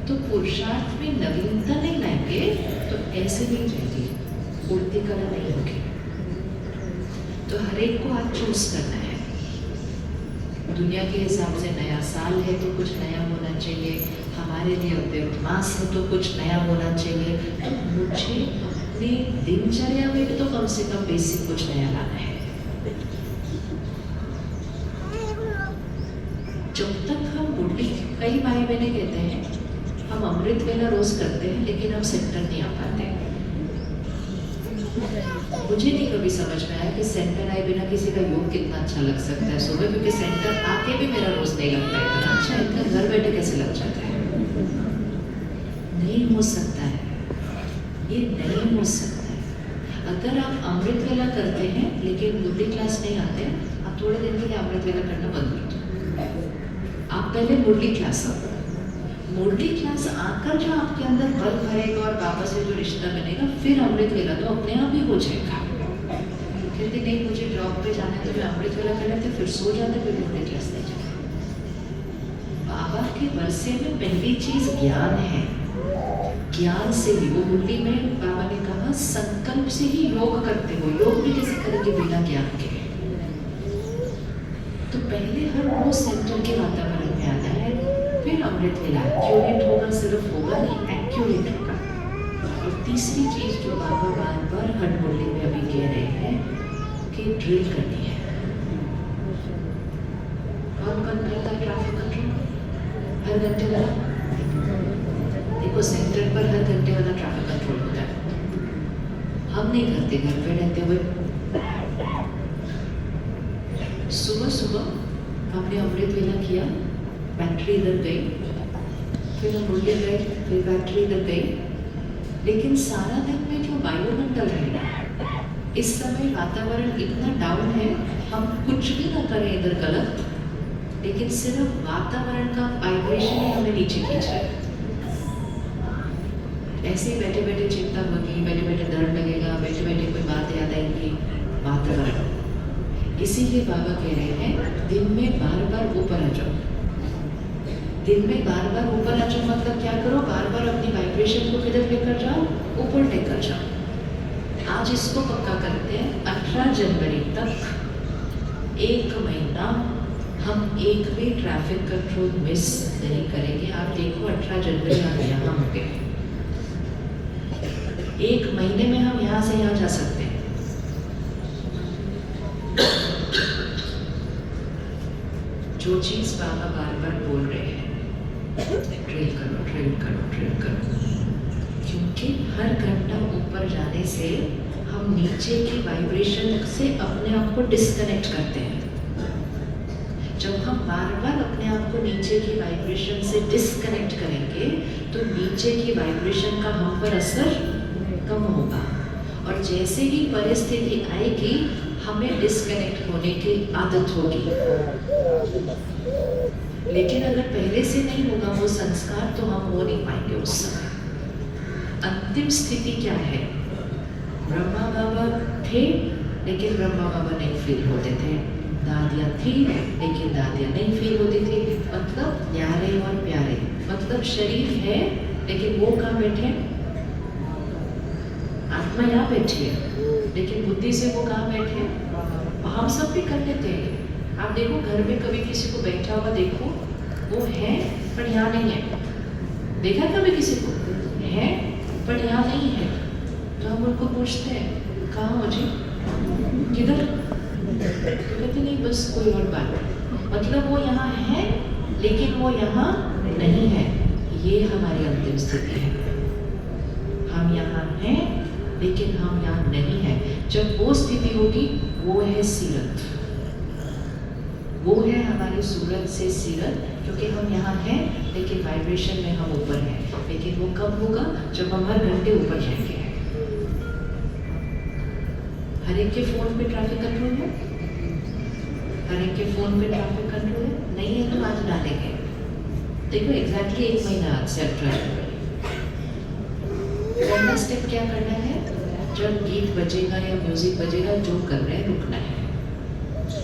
तो पुरुषार्थ में नवीनता नहीं लाएंगे तो ऐसे नहीं रहेगी, उल्टी कला नहीं होगी। तो हर एक को आज चूज करना है। दुनिया के हिसाब से नया साल है तो कुछ नया होना चाहिए, हमारे लिए अव्यक्त मास है तो कुछ नया होना चाहिए। तो मुझे अपनी दिनचर्या में भी तो कम से कम बेसिक कुछ नया लाना है। जब तक हम बुढ़ी, कई भाई बहने कहते हैं हम अमृत वेला रोज करते हैं लेकिन हम सेंटर नहीं आ पाते। मुझे नहीं कभी समझ में आया कि सेंटर आए बिना किसी का योग कितना अच्छा लग सकता है सुबह, क्योंकि सेंटर आके भी मेरा रोज नहीं लगता है इतना अच्छा, इतना घर बैठे कैसे लग जाता है? नहीं हो सकता है, ये नहीं हो सकता है। अगर आप अमृत वेला करते हैं लेकिन मुरली क्लास नहीं आते, आप थोड़े दिन के लिए अमृत वेला करना बंद कर दो। आप पहले मुरली क्लास आओ। मुरली क्लास आकर जो आपके अंदर बल भरेगा और बाबा से जो रिश्ता बनेगा, फिर अमृत वेला तो अपने आप ही हो जाएगा। कहते नहीं मुझे जॉब पे जाना है तो मैं अमृत वेला कर लेते, फिर सो जाते, फिर मुरली क्लास नहीं जाते। बाबा के वर्षे में पहली चीज ज्ञान है। ज्ञान से ही, वो मुरली में बाबा ने कहा संकल्प से ही योग करते हो। योग भी कैसे करेंगे बिना ज्ञान के? तो पहले हर वो सेंटर के वातावरण में आता है, फिर अमृत वेला एक्यूरेट होगा, सिर्फ होगा नहीं, एक्यूरेट होगा। और तीसरी चीज जो बाबा बार बार हर मुरली में अभी कह रहे हैं कि ड्रिल करनी है। कौन कौन करता है ट्रैफिक कंट्रोल हर घंटे वाला? देखो सेंटर पर हर घंटे वाला ट्रैफिक कंट्रोल होता है। हम नहीं करते, घर पे रहते हुए। सुबह सुबह हमने अमृत वेला किया, बैटरी इधर गई, फिर हम मुरली गए, फिर बैटरी इधर गई। लेकिन सारा दिन में जो वायुमंडल है, इस समय वातावरण इतना डाउन है, हम कुछ भी ना करें इधर गलत, लेकिन सिर्फ वातावरण का वाइब्रेशन ही हमें नीचे खींच रहा है। ऐसे ही बैठे बैठे चिंता होगी, बैठे बैठे दर्द लगेगा, बैठे बैठे कोई बात याद आएगी, वातावरण। इसीलिए बाबा कह रहे हैं दिन में बार बार ऊपर आ जाओ। दिन में बार बार ऊपर आ जाओ मतलब क्या करो? बार बार अपनी वाइब्रेशन को किधर लेकर जाओ? ऊपर लेकर जाओ। आज इसको पक्का करते हैं, 18 जनवरी तक 1 महीना हम एक भी ट्रैफिक कंट्रोल मिस नहीं करेंगे। आप देखो 18 जनवरी हम यहाँ होंगे, 1 महीने में हम यहाँ से यहाँ जा सकते हैं। जो चीज बाबा बार बार बोल रहे हैं, ड्रिल करो, ड्रिल करो, ड्रिल करो, क्योंकि हर घंटा ऊपर जाने से हम नीचे की वाइब्रेशन से अपने आप को डिस्कनेक्ट करते हैं। जब हम बार बार अपने आप को नीचे की वाइब्रेशन से डिस्कनेक्ट करेंगे तो नीचे की वाइब्रेशन का हम पर असर कम होगा, और जैसे ही परिस्थिति आएगी हमें डिस्कनेक्ट होने की आदत होगी। लेकिन अगर पहले से नहीं होगा वो संस्कार तो हम हो नहीं पाएंगे उस समय। अंतिम स्थिति क्या है? ब्रह्मा बाबा थे लेकिन ब्रह्मा बाबा नहीं फील होते थे, दादियाँ थी लेकिन दादियाँ नहीं फील होती थी। मतलब न्यारे और प्यारे, मतलब शरीर है लेकिन वो कहाँ बैठे? आत्मा यहाँ बैठी है लेकिन बुद्धि से वो कहाँ बैठे? हम सब भी कर लेते हैं। आप देखो घर में कभी किसी को बैठा हुआ देखो, वो है पर यहाँ नहीं है। देखा कभी किसी को? है पर यहाँ नहीं है, तो हम उनको पूछते हैं कहाँ हो जी, किधर? तो कहते नहीं बस कोई और बात। मतलब वो यहाँ है लेकिन वो यहाँ नहीं है। ये हमारी अंतिम स्थिति है। हम यहाँ हैं लेकिन हम यहाँ नहीं हैं। जब वो स्थिति होगी वो है सीरत, वो है हमारी सूरत से सीरत, क्योंकि हम यहाँ हैं लेकिन वाइब्रेशन में हम ऊपर हैं। लेकिन वो कब होगा? जब हम हर घंटे ऊपर जाएंगे। हर एक के फोन पे ट्रैफिक कंट्रोल है, हर एक के फोन पे ट्रैफिक कंट्रोल है। नहीं है तो आज डालेंगे। देखो एग्जैक्टली 1 महीना आज से 18 जनवरी। पहला स्टेप क्या करना है? जब गीत बजेगा या म्यूजिक बजेगा जो कर रहे हैं रुकना है।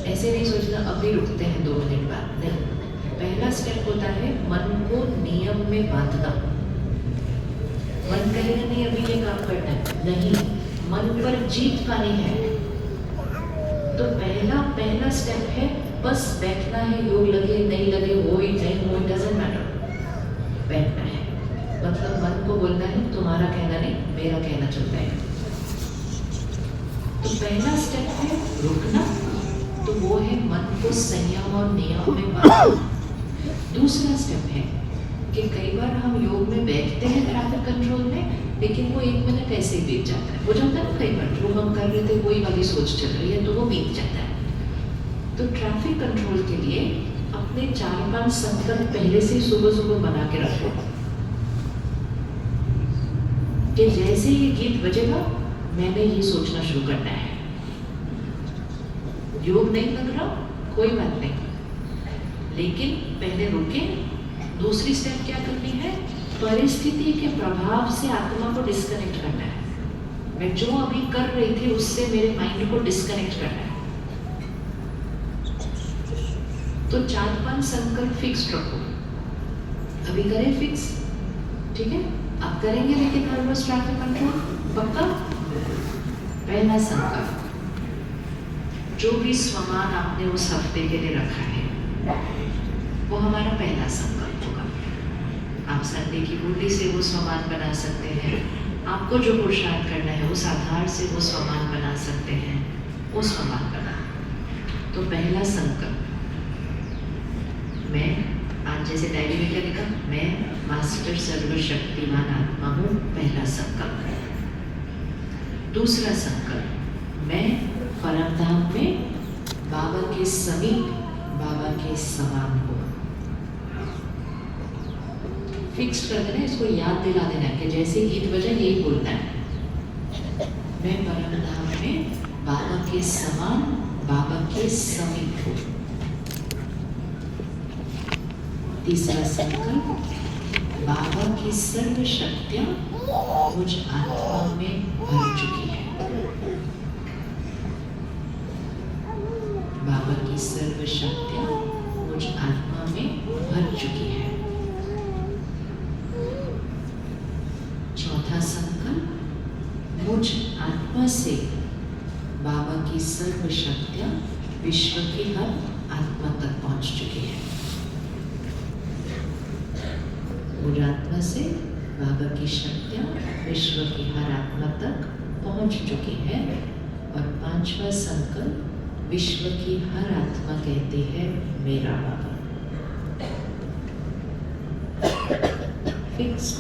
ऐसे नहीं सोचना अभी रुकते हैं 2 मिनट बाद, नहीं। पहला स्टेप होता है मन को नियम में बांधना। मन कहेगा नहीं अभी ये काम करना है, नहीं, मन पर जीत पानी है। तो पहला स्टेप है बस बैठना है। योग लगे नहीं लगे, हो नहीं हो, डजंट मैटर, बैठना है। मतलब मन को बोलना है तुम्हारा कहना नहीं मेरा कहना चलता है। तो पहला स्टेप है रुकना, तो वो है मन को संयम और नियम में बांधना। दूसरा स्टेप है कि कई बार हम योग में बैठते हैं ट्रैफिक कंट्रोल में, लेकिन वो 1 मिनट ऐसे ही बीत जाता है। हो जाता है ना कई बार, जो हम कर रहे थे वही वाली सोच चल रही है तो वो बीत जाता है। तो ट्रैफिक कंट्रोल के लिए अपने 4-5 संकल्प पहले से सुबह सुबह बना के रखो कि जैसे ये गीत बजेगा मैंने ये सोचना शुरू करना है। योग नहीं लग रहा, कोई बात नहीं, लेकिन पहले रुके। दूसरी स्टेप क्या करनी है? परिस्थिति के प्रभाव से आत्मा को डिस्कनेक्ट करना है। मैं जो अभी कर रही थी उससे मेरे माइंड को डिस्कनेक्ट करना है। तो 4-5 संकल्प फिक्स रखो। अभी करें फिक्स, ठीक है? आप करेंगे लेकिन नर्वस ट्रैफिक कंट्रोल पक्का। पहला संकल्प, जो भी स्वमान आपने उस हफ्ते के लिए रखा है वो हमारा पहला संकल्प होगा। आप संडे की बूटी से वो स्वमान बना सकते हैं। आपको जो पुरुषार्थ करना है उस आधार से वो स्वमान बना सकते हैं, वो स्वमान बना। तो पहला संकल्प, मैं आज जैसे डायरी में क्या लिखा, मैं मास्टर सर्वशक्तिमान आत्मा हूँ, पहला संकल्प। दूसरा संकल्प, मैं परमधाम में बाबा के समीप, बाबा के समान हूँ। फिक्स कर देना, इसको याद दिला देना कि जैसे गीत बजे यही बोलना है, मैं परमधाम में बाबा के समान, बाबा के समीप हूँ। तीसरा संकल्प, बाबा की सर्व शक्तियाँ मुझ आत्मा में भर चुकी है। बाबा की सर्व शक्तियाँ मुझ आत्मा में भर चुकी है। चौथा संकल्प, मुझ आत्मा से बाबा की सर्व शक्तियाँ विश्व की हर आत्मा तक पहुँच चुकी है। मुझ आत्मा से बाबा की शक्तियाँ विश्व की हर आत्मा तक पहुँच चुकी है। और पांचवा संकल्प, विश्व की हर आत्मा कहती है मेरा बाबा। फिक्स्ड।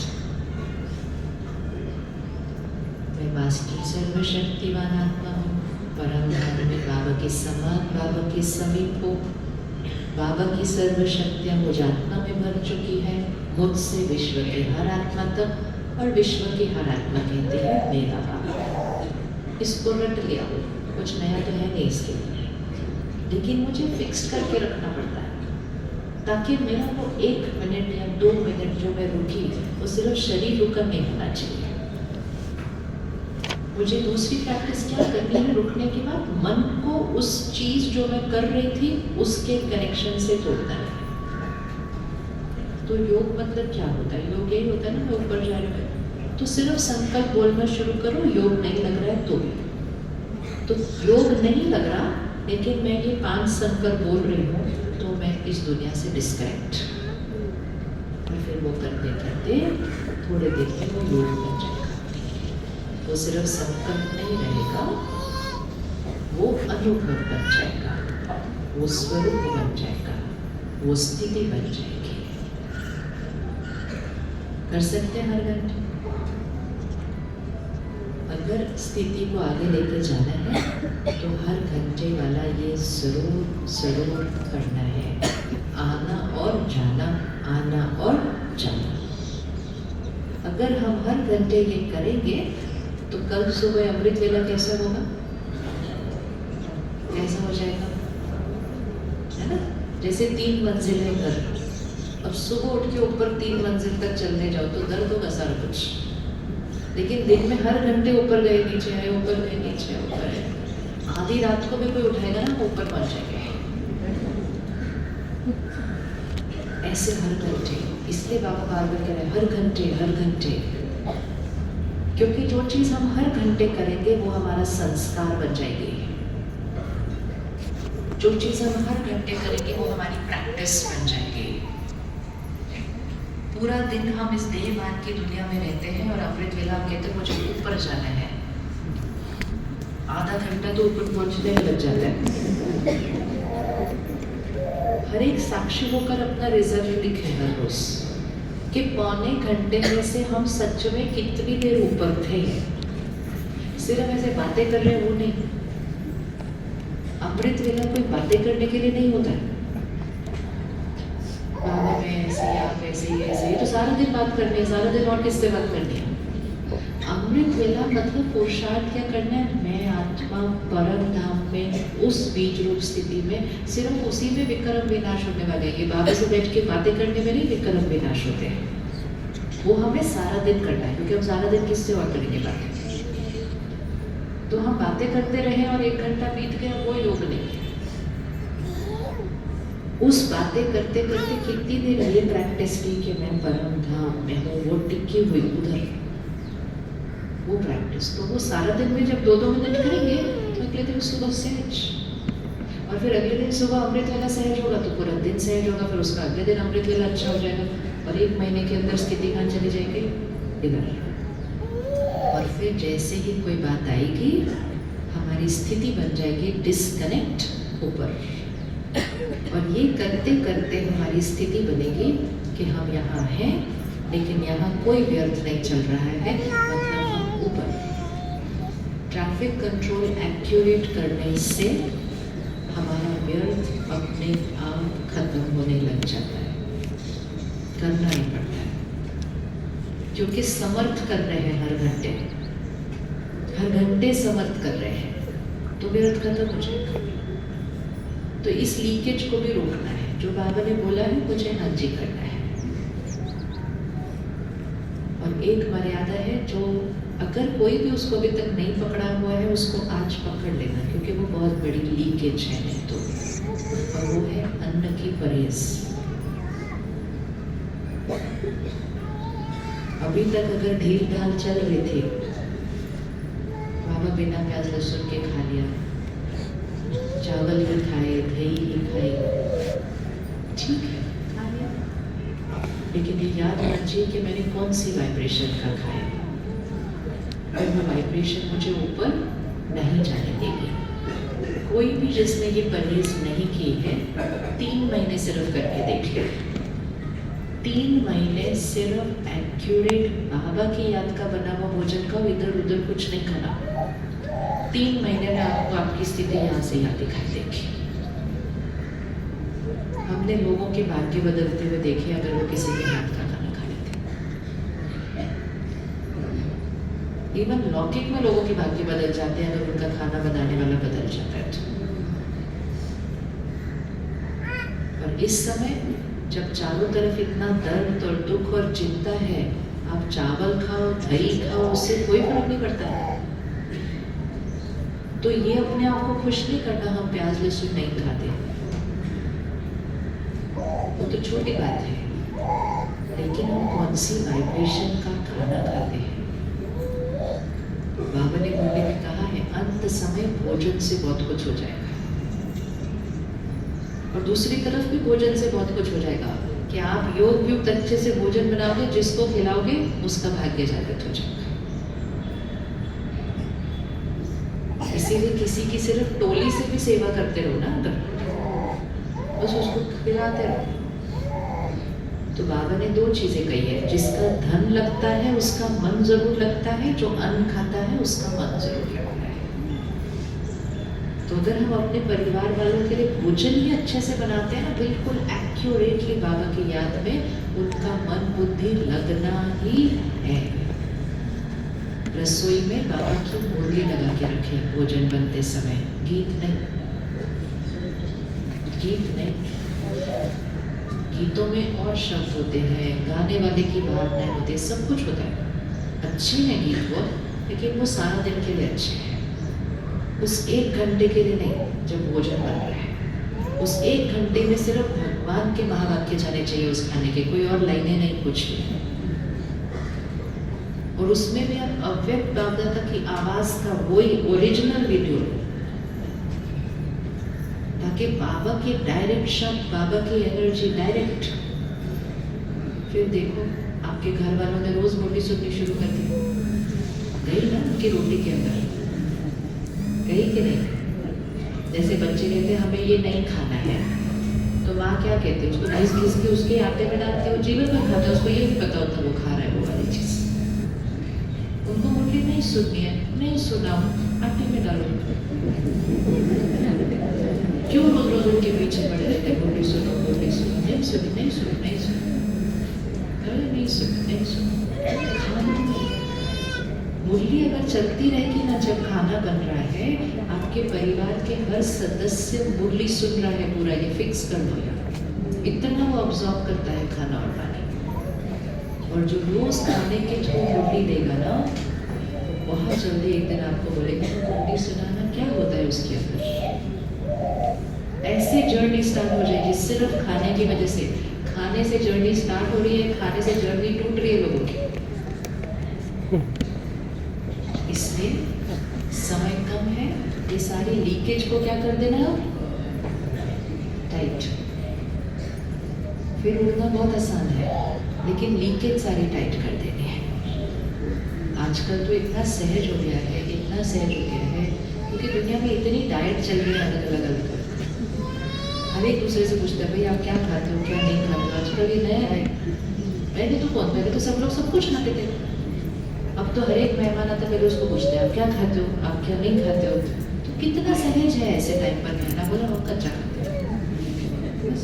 मैं मास्टर सर्वशक्तिवान आत्मा हूँ, परमधाम में बाबा के समान, बाबा के समीप हूँ। बाबा की सर्व शक्तियाँ मुझ आत्मा में भर चुकी है, मुझसे विश्व की हर आत्मा तक, और विश्व की हर आत्मा कहती है मेरा बाबा। इसको रट लिया, कुछ नया तो है नहीं इसके लिए, लेकिन मुझे फिक्स करके रखना पड़ता है ताकि मेरा वो 1 मिनट या 2 मिनट जो मैं रुकी, वो सिर्फ शरीर रुका नहीं होना चाहिए। मुझे दूसरी प्रैक्टिस क्या करनी है? रुकने के बाद मन को उस चीज जो मैं कर रही थी उसके कनेक्शन से जोड़ना है। तो योग मतलब क्या होता है? योग यही होता है ना, मैं ऊपर जा रही हूँ तो सिर्फ संकल्प बोलना शुरू करो। योग नहीं लग रहा है तो योग नहीं लग रहा, लेकिन मैं ये 5 संकल्प बोल रही हूँ तो मैं इस दुनिया से डिस्कनेक्ट। और फिर वो करते करते थोड़े देर में वो योग बन जाएगा। वो सिर्फ संकल्प नहीं रहेगा, वो अनुभव बन जाएगा, वो स्वरूप बन जाएगा, वो स्थिति बन जाएगी। कर सकते हैं हर घंटे। अगर स्थिति को आगे लेके जाना है तो हर घंटे वाला ये जरूर करना है। आना और जाना, आना और जाना। अगर हम हर घंटे ये करेंगे तो कल सुबह अमृत वेला कैसा होगा? कैसा हो जाएगा, है ना? जैसे 3 मंजिल है घर, अब सुबह उठ के ऊपर 3 मंजिल तक चलने जाओ तो दर्द होगा सारा कुछ, लेकिन दिन में हर घंटे ऊपर गए नीचे आए, ऊपर गए नीचे ऊपर है। आधी रात को भी कोई उठाएगा ना, वो ऊपर पहुंच जाएंगे। ऐसे हर घंटे, इसलिए बाबा बार-बार कह रहे हैं हर घंटे हर घंटे, क्योंकि जो चीज हम हर घंटे करेंगे वो हमारा संस्कार बन जाएगी। जो चीज हम हर घंटे करेंगे वो हमारी प्रैक्टिस बन जाएगी। पूरा दिन हम इस देहभान की दुनिया में रहते हैं और अमृत वेला हम कहते हैं मुझे ऊपर जाना है, आधा घंटा तो ऊपर पहुंचने में लग जाता है। हर एक साक्षी होकर अपना रिजल्ट लिखे हर रोज कि पौने घंटे में से हम सच में कितनी देर ऊपर थे। सिर्फ ऐसे बातें कर रहे हैं वो नहीं, अमृत वेला कोई बातें करने के लिए नहीं होता है। बाबा मैं ऐसे, आप ऐसे, ये तो सारा दिन बात करनी है, सारा दिन और किससे बात करनी है? अमृत वेला मतलब पुरुषार्थ क्या करना है, मैं आत्मा परम धाम में उस बीज रूप स्थिति में, सिर्फ उसी में विक्रम विनाश होने वाले हैं। ये बाबा से बैठ के बातें करने में नहीं विक्रम विनाश होते हैं, वो हमें सारा दिन करना है, क्योंकि हम सारा दिन किससे और करेंगे बातें। तो हम बातें करते रहे और 1 घंटा बीत गया, वो योग नहीं है। उस बातें करते करते कितनी देर ये प्रैक्टिस की कि मैं परम धाम में हूँ, वो टिकी हुई उधर, वो प्रैक्टिस। तो वो सारा दिन में जब 2-2 मिनट करेंगे तो अगले दिन सुबह सहज, और फिर अगले दिन सुबह अमृत वेला सहज होगा तो पूरा दिन सहज होगा, फिर उसका अगले दिन अमृत वेला अच्छा हो जाएगा, और 1 महीने के अंदर स्थिति कहाँ चली जाएगी, इधर। और फिर जैसे ही कोई बात आएगी हमारी स्थिति बन जाएगी डिस्कनेक्ट ऊपर, और ये करते करते हमारी स्थिति बनेगी कि हम यहाँ हैं लेकिन यहाँ कोई व्यर्थ नहीं चल रहा है, मतलब हम ऊपर। ट्रैफिक कंट्रोल एक्यूरेट करने से हमारा व्यर्थ अपने आप खत्म होने लग जाता है, करना ही पड़ता है, क्योंकि समर्थ कर रहे हैं हर घंटे समर्थ कर रहे हैं, तो व्यर्थ खत्म हो जाएगा। तो इस लीकेज को भी रोकना है, जो बाबा ने बोला है मुझे हाँ जी करना है। और एक मर्यादा है, जो अगर कोई भी उसको अभी तक नहीं पकड़ा हुआ है उसको आज पकड़ लेना, क्योंकि वो बहुत बड़ी लीकेज है नहीं तो, और वो है अन्न की परहेज। अभी तक अगर ढील ढाल चल रही थी, बाबा बिना प्याज लहसुन के खा लिया, चावल ही खाए, दही ही खाए, ठीक है खा लिया, लेकिन ये याद होना चाहिए कि मैंने कौन सी वाइब्रेशन का खाया, और वो वाइब्रेशन मुझे ऊपर नहीं जाने देगी। कोई भी जिसने ये परहेज नहीं की है 3 महीने सिर्फ करके देख ले, 3 महीने सिर्फ एक्यूरेट बाबा की याद का बना हुआ भोजन खाओ, इधर उधर कुछ नहीं खाना। 3 महीने में आपको आपकी स्थिति यहाँ से यहाँ दिखाई देगी। हमने लोगों के भाग्य बदलते हुए देखे, अगर वो किसी के हाथ का खाना खा लेते। इवन लौकिक में लोगों के भाग्य बदल जाते हैं अगर उनका खाना बनाने वाला बदल जाता है तो। और इस समय जब चारों तरफ इतना दर्द और दुख और चिंता है, आप चावल खाओ, दही खाओ, उससे कोई फर्क नहीं पड़ता है। तो ये अपने आप को खुश नहीं करना हम प्याज लहसुन नहीं खाते, वो तो छोटी बात है, लेकिन हम कौन सी वाइब्रेशन का खाना खाते हैं। बाबा ने बोलने में कहा है अंत समय भोजन से बहुत कुछ हो जाएगा, और दूसरी तरफ भी भोजन से बहुत कुछ हो जाएगा कि आप योग युक्त अच्छे से भोजन बनाओगे, जिसको खिलाओगे उसका भाग्य जागृत हो जाएगा। इसीलिए किसी की सिर्फ टोली से भी सेवा करते रहो ना, अगर बस उसको खिलाते रहो। तो बाबा ने 2 चीजें कही है, जिसका धन लगता है उसका मन जरूर लगता है, जो अन्न खाता है उसका मन जरूर लगता है। तो अगर हम अपने परिवार वालों के लिए भोजन ही अच्छे से बनाते हैं ना, बिल्कुल एक्यूरेटली बाबा की याद में, उनका मन बुद्धि लगना ही है। रसोई में बाबा की मुरली लगा के रखें भोजन बनते समय, गीत नहीं, गीत नहीं। गीतों में और शब्द होते हैं, गाने वाले की भावनाएं होती है, सब कुछ होता है। अच्छे हैं गीत बहुत, लेकिन वो सारा दिन के लिए अच्छे हैं, उस 1 घंटे के लिए नहीं। जब भोजन बन रहा है उस 1 घंटे में सिर्फ भगवान के महावाक्य जाने चाहिए उस खाने के, कोई और लाइनें नहीं, कुछ भी। और उसमें भी आप अव्यक्त बाबदादा की आवाज का वही ओरिजिनल वीडियो, ताकि बाबा के डायरेक्ट शब्द, बाबा की एनर्जी डायरेक्ट। फिर देखो आपके घर वालों ने रोज रोटी सुननी शुरू कर दी, गई ना उनकी रोटी के अंदर, गई कि नहीं। जैसे बच्चे कहते हैं हमें ये नहीं खाना है, तो माँ क्या कहती है, उसको घिस घिस के उसके आटे में डालते हो, जीवन में खाता है, उसको ये भी पता होता है वो खा रहा है वो वाली चीज। उनको मुरली नहीं सुननी है, नहीं सुनाओ, आटे में डालो। क्यों रोज रोज उनके पीछे पड़े रहते हैं, मुरली सुनो, मुरली सुनो, नहीं सुनी, नहीं सुनी, नहीं सुनी, अरे नहीं सुनी, नहीं सुनी, खाना नहीं। मुरली अगर चलती रहेगी ना, जब खाना बन रहा है, आपके परिवार के हर सदस्य मुरली सुन रहा है पूरा, ये फिक्स कर लो यार। इतना वो ऑब्जॉर्व करता है खाना और पानी। और जो रोज खाने के थ्रू मुरली देगा ना, बहुत जल्दी एक दिन आपको बोलेगा मुरली सुनाना क्या होता है उसके अंदर। ऐसे जर्नी स्टार्ट हो जाएगी सिर्फ खाने की वजह से। खाने से जर्नी स्टार्ट हो रही है, खाने से जर्नी टूट रही है लोगों की। इसलिए समय कम है, ये सारी लीकेज को क्या कर देना, टाइट। फिर उड़ना बहुत आसान है, लेकिन लीकेज सारी टाइट कर देनी है। आजकल तो इतना सहज हो गया है, इतना सहज हो गया है, क्योंकि दुनिया में इतनी डाइट चल रही है अलग अलग। हर एक दूसरे से पूछता है भाई आप क्या खाते हो, क्या नहीं खाते हो। आजकल ये नया है। पहले तो कौन, पहले तो सब लोग सब कुछ खाते थे। अब तो हर एक मेहमान आता है, पहले उसको पूछते हैं आप क्या खाते हो, आप क्या नहीं खाते हो। तो कितना सहज है ऐसे टाइम पर कहना, बोला हम कच्चा खाते हो बस।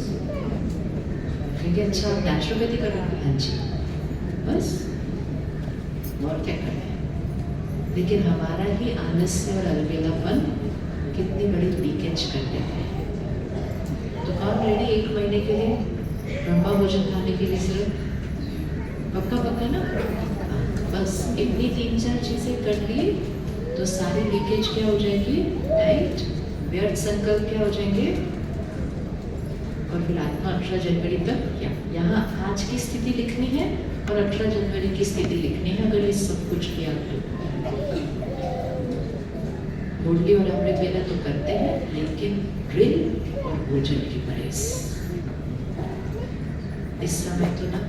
क्योंकि अच्छा आप नेचुरोपैथी कर रहे हैं, हाँ जी बस, और क्या कर रहे हैं। लेकिन हमारा ही आलस्य और अलबेलापन कितनी बड़ी लीकेज कर देते हैं। तो कौन रेडी 1 महीने के लिए ब्रह्मा भोजन खाने के लिए? सिर्फ पक्का ना, बस इतनी 3-4 चीजें कर ली तो सारी लीकेज क्या हो जाएगी, टाइट। व्यर्थ संकल्प क्या हो जाएंगे। और फिर आत्मा 18 जनवरी तक यहाँ आज की स्थिति लिखनी है और 18 जनवरी की स्थिति लिखनी है। अगर ये सब कुछ किया तो मुरली और अमृत वेला तो करते हैं, लेकिन ड्रिल और भोजन की परहेज। इस समय तो ना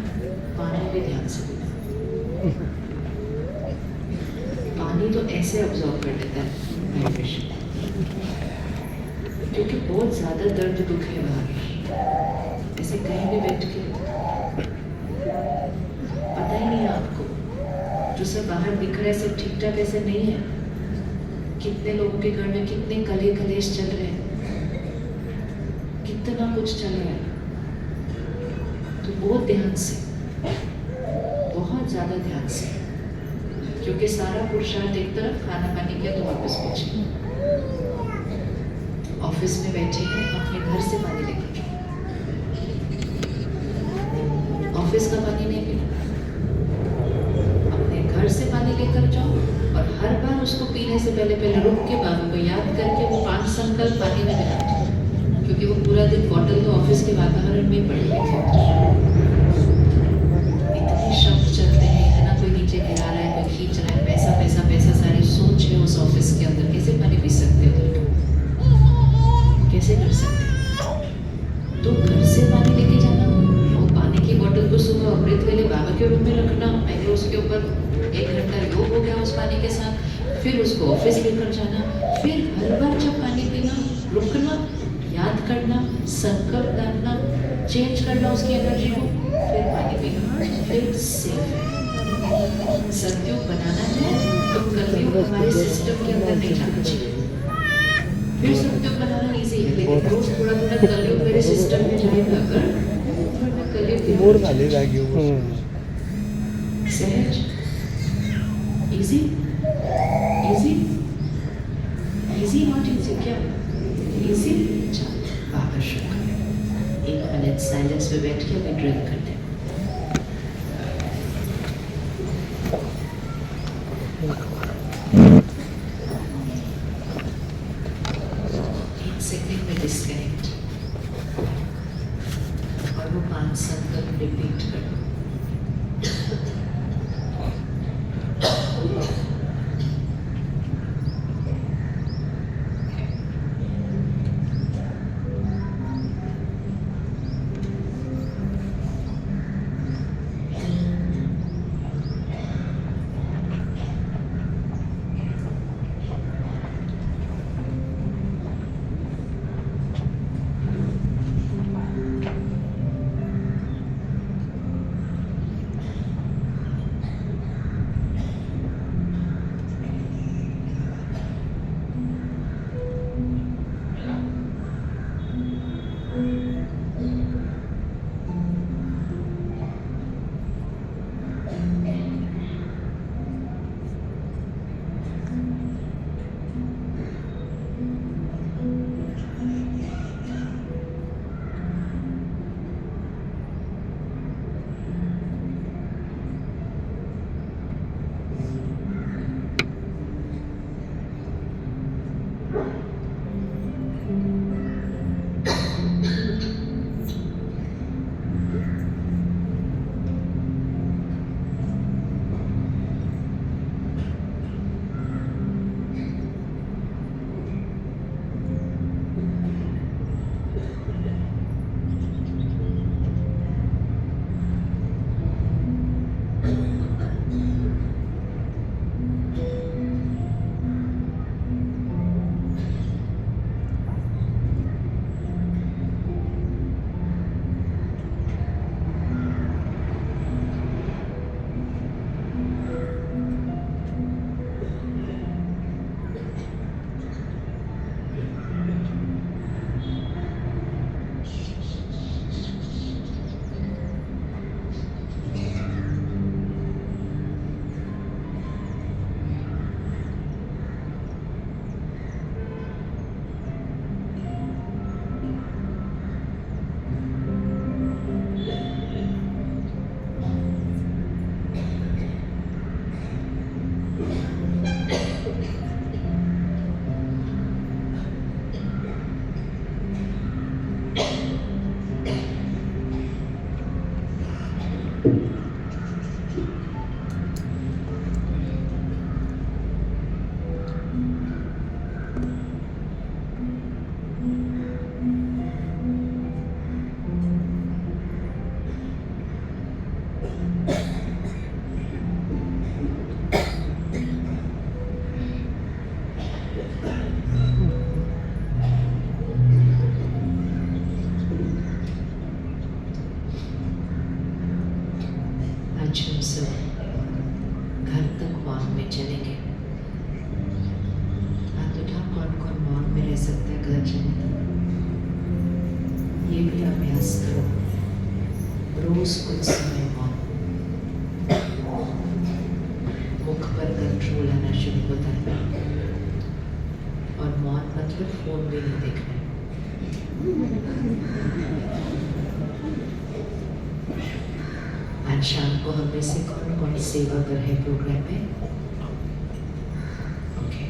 पानी भी ध्यान से देना। पानी तो ऐसे ऑब्जॉर्व कर लेता है वाइब्रेशन, क्योंकि बहुत ज्यादा दर्द दुख है बाहर। ऐसे कहीं भी बैठ के पता ही नहीं है आपको, जो सब बाहर दिख रहा है सब ठीक ठाक ऐसे नहीं है। कितने लोगों के घर में कितने कले कलेश चल रहे हैं, कितना कुछ चल रहा है। तो बहुत ध्यान से, बहुत ज्यादा ध्यान से, क्योंकि सारा पुरुषार्थ एक तरफ खाना पानी किया तो वापस पहुंचे। ऑफिस में बैठे हैं, अपने घर से पानी लेकर जाओ। ऑफिस का पानी नहीं पीना, अपने घर से पानी लेकर जाओ। और हर बार उसको पीने से पहले रुक के बाबू को याद करके वो 5 संकल्प पानी में मिला दो, क्योंकि वो पूरा दिन बॉटल तो ऑफिस के वातावरण में पड़ी हुई थी। इतने शब्द चलते हैं, इतना कोई नीचे गिरा रहा है, कोई खींच रहा है, पैसा पैसा पैसा, सारी सोच है उस ऑफिस के अंदर। कैसे पानी पी सकते हो, कैसे कर सकते हो? तो घर से पानी लेके जाना, वो पानी की बोतल को सुबह अमृत वेले बाबा के रूम में रखना, पहले उसके ऊपर 1 घंटा योग हो गया उस पानी के साथ, फिर उसको ऑफिस लेकर जाना। फिर हर बार जब पानी पीना, रुकना, याद करना, संकल्प करना, चेंज करना उसकी एनर्जी को, फिर पानी पीना, फिर सेफ। सत्युग बनाना है तो कलयुग हमारे सिस्टम के अंदर नहीं जाना चाहिए। फिर सत्युग बनाना इजी है, लेकिन रोज थोड़ा थोड़ा कलयुग मेरे सिस्टम में जाएगा। अगर सहज, easy, easy, easy not easy, क्या इजी? बाबा शुक्र। 1 मिनट साइलेंस में बैठ के अभी ड्रिल करते हैं। सेकंड में डिस्कनेक्ट और वो 5 संकल्प रिपीट करो। कुछ समय मौन, मुख पर कंट्रोल आना शुरू होता है और मौन मतलब फोन भी नहीं देखना। आज शाम को हम में से कौन कौन सेवा कर है प्रोग्राम में? ओके,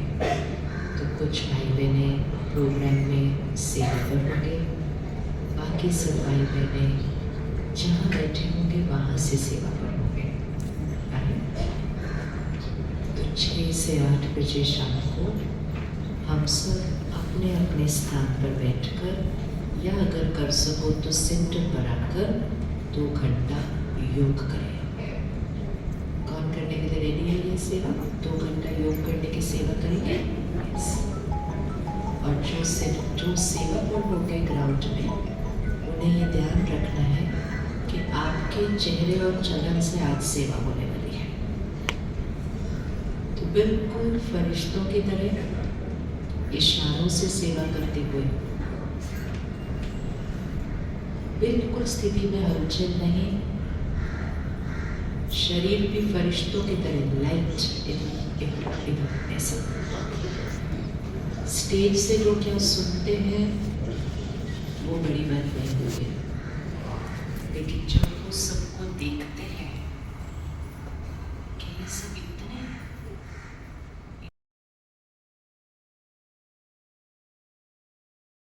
तो कुछ भाई बहने प्रोग्राम में सेवा पर होंगे, बाकी सब भाई बहने जहाँ बैठे होंगे वहाँ से सेवा पर होंगे। तो 6 से 8 बजे शाम को हम सब अपने अपने स्थान पर बैठकर या अगर कर सको तो सेंटर पर आकर 2 घंटा योग करें। कौन करने के लिए रेडी है ये सेवा? 2 घंटा योग करने की सेवा करेंगे। और जो सेवा पर होंगे ग्राउंड में, उन्हें ये ध्यान रखना है कि आपके चेहरे और चलन से आज सेवा होने वाली है। तो बिल्कुल फरिश्तों की तरह इशारों से सेवा करते हुए, बिल्कुल स्थिति में हलचल नहीं, शरीर भी फरिश्तों की तरह लाइट इधर ऐसा। स्टेज से जो क्या सुनते हैं वो बड़ी बात नहीं होगी, लेकिन जो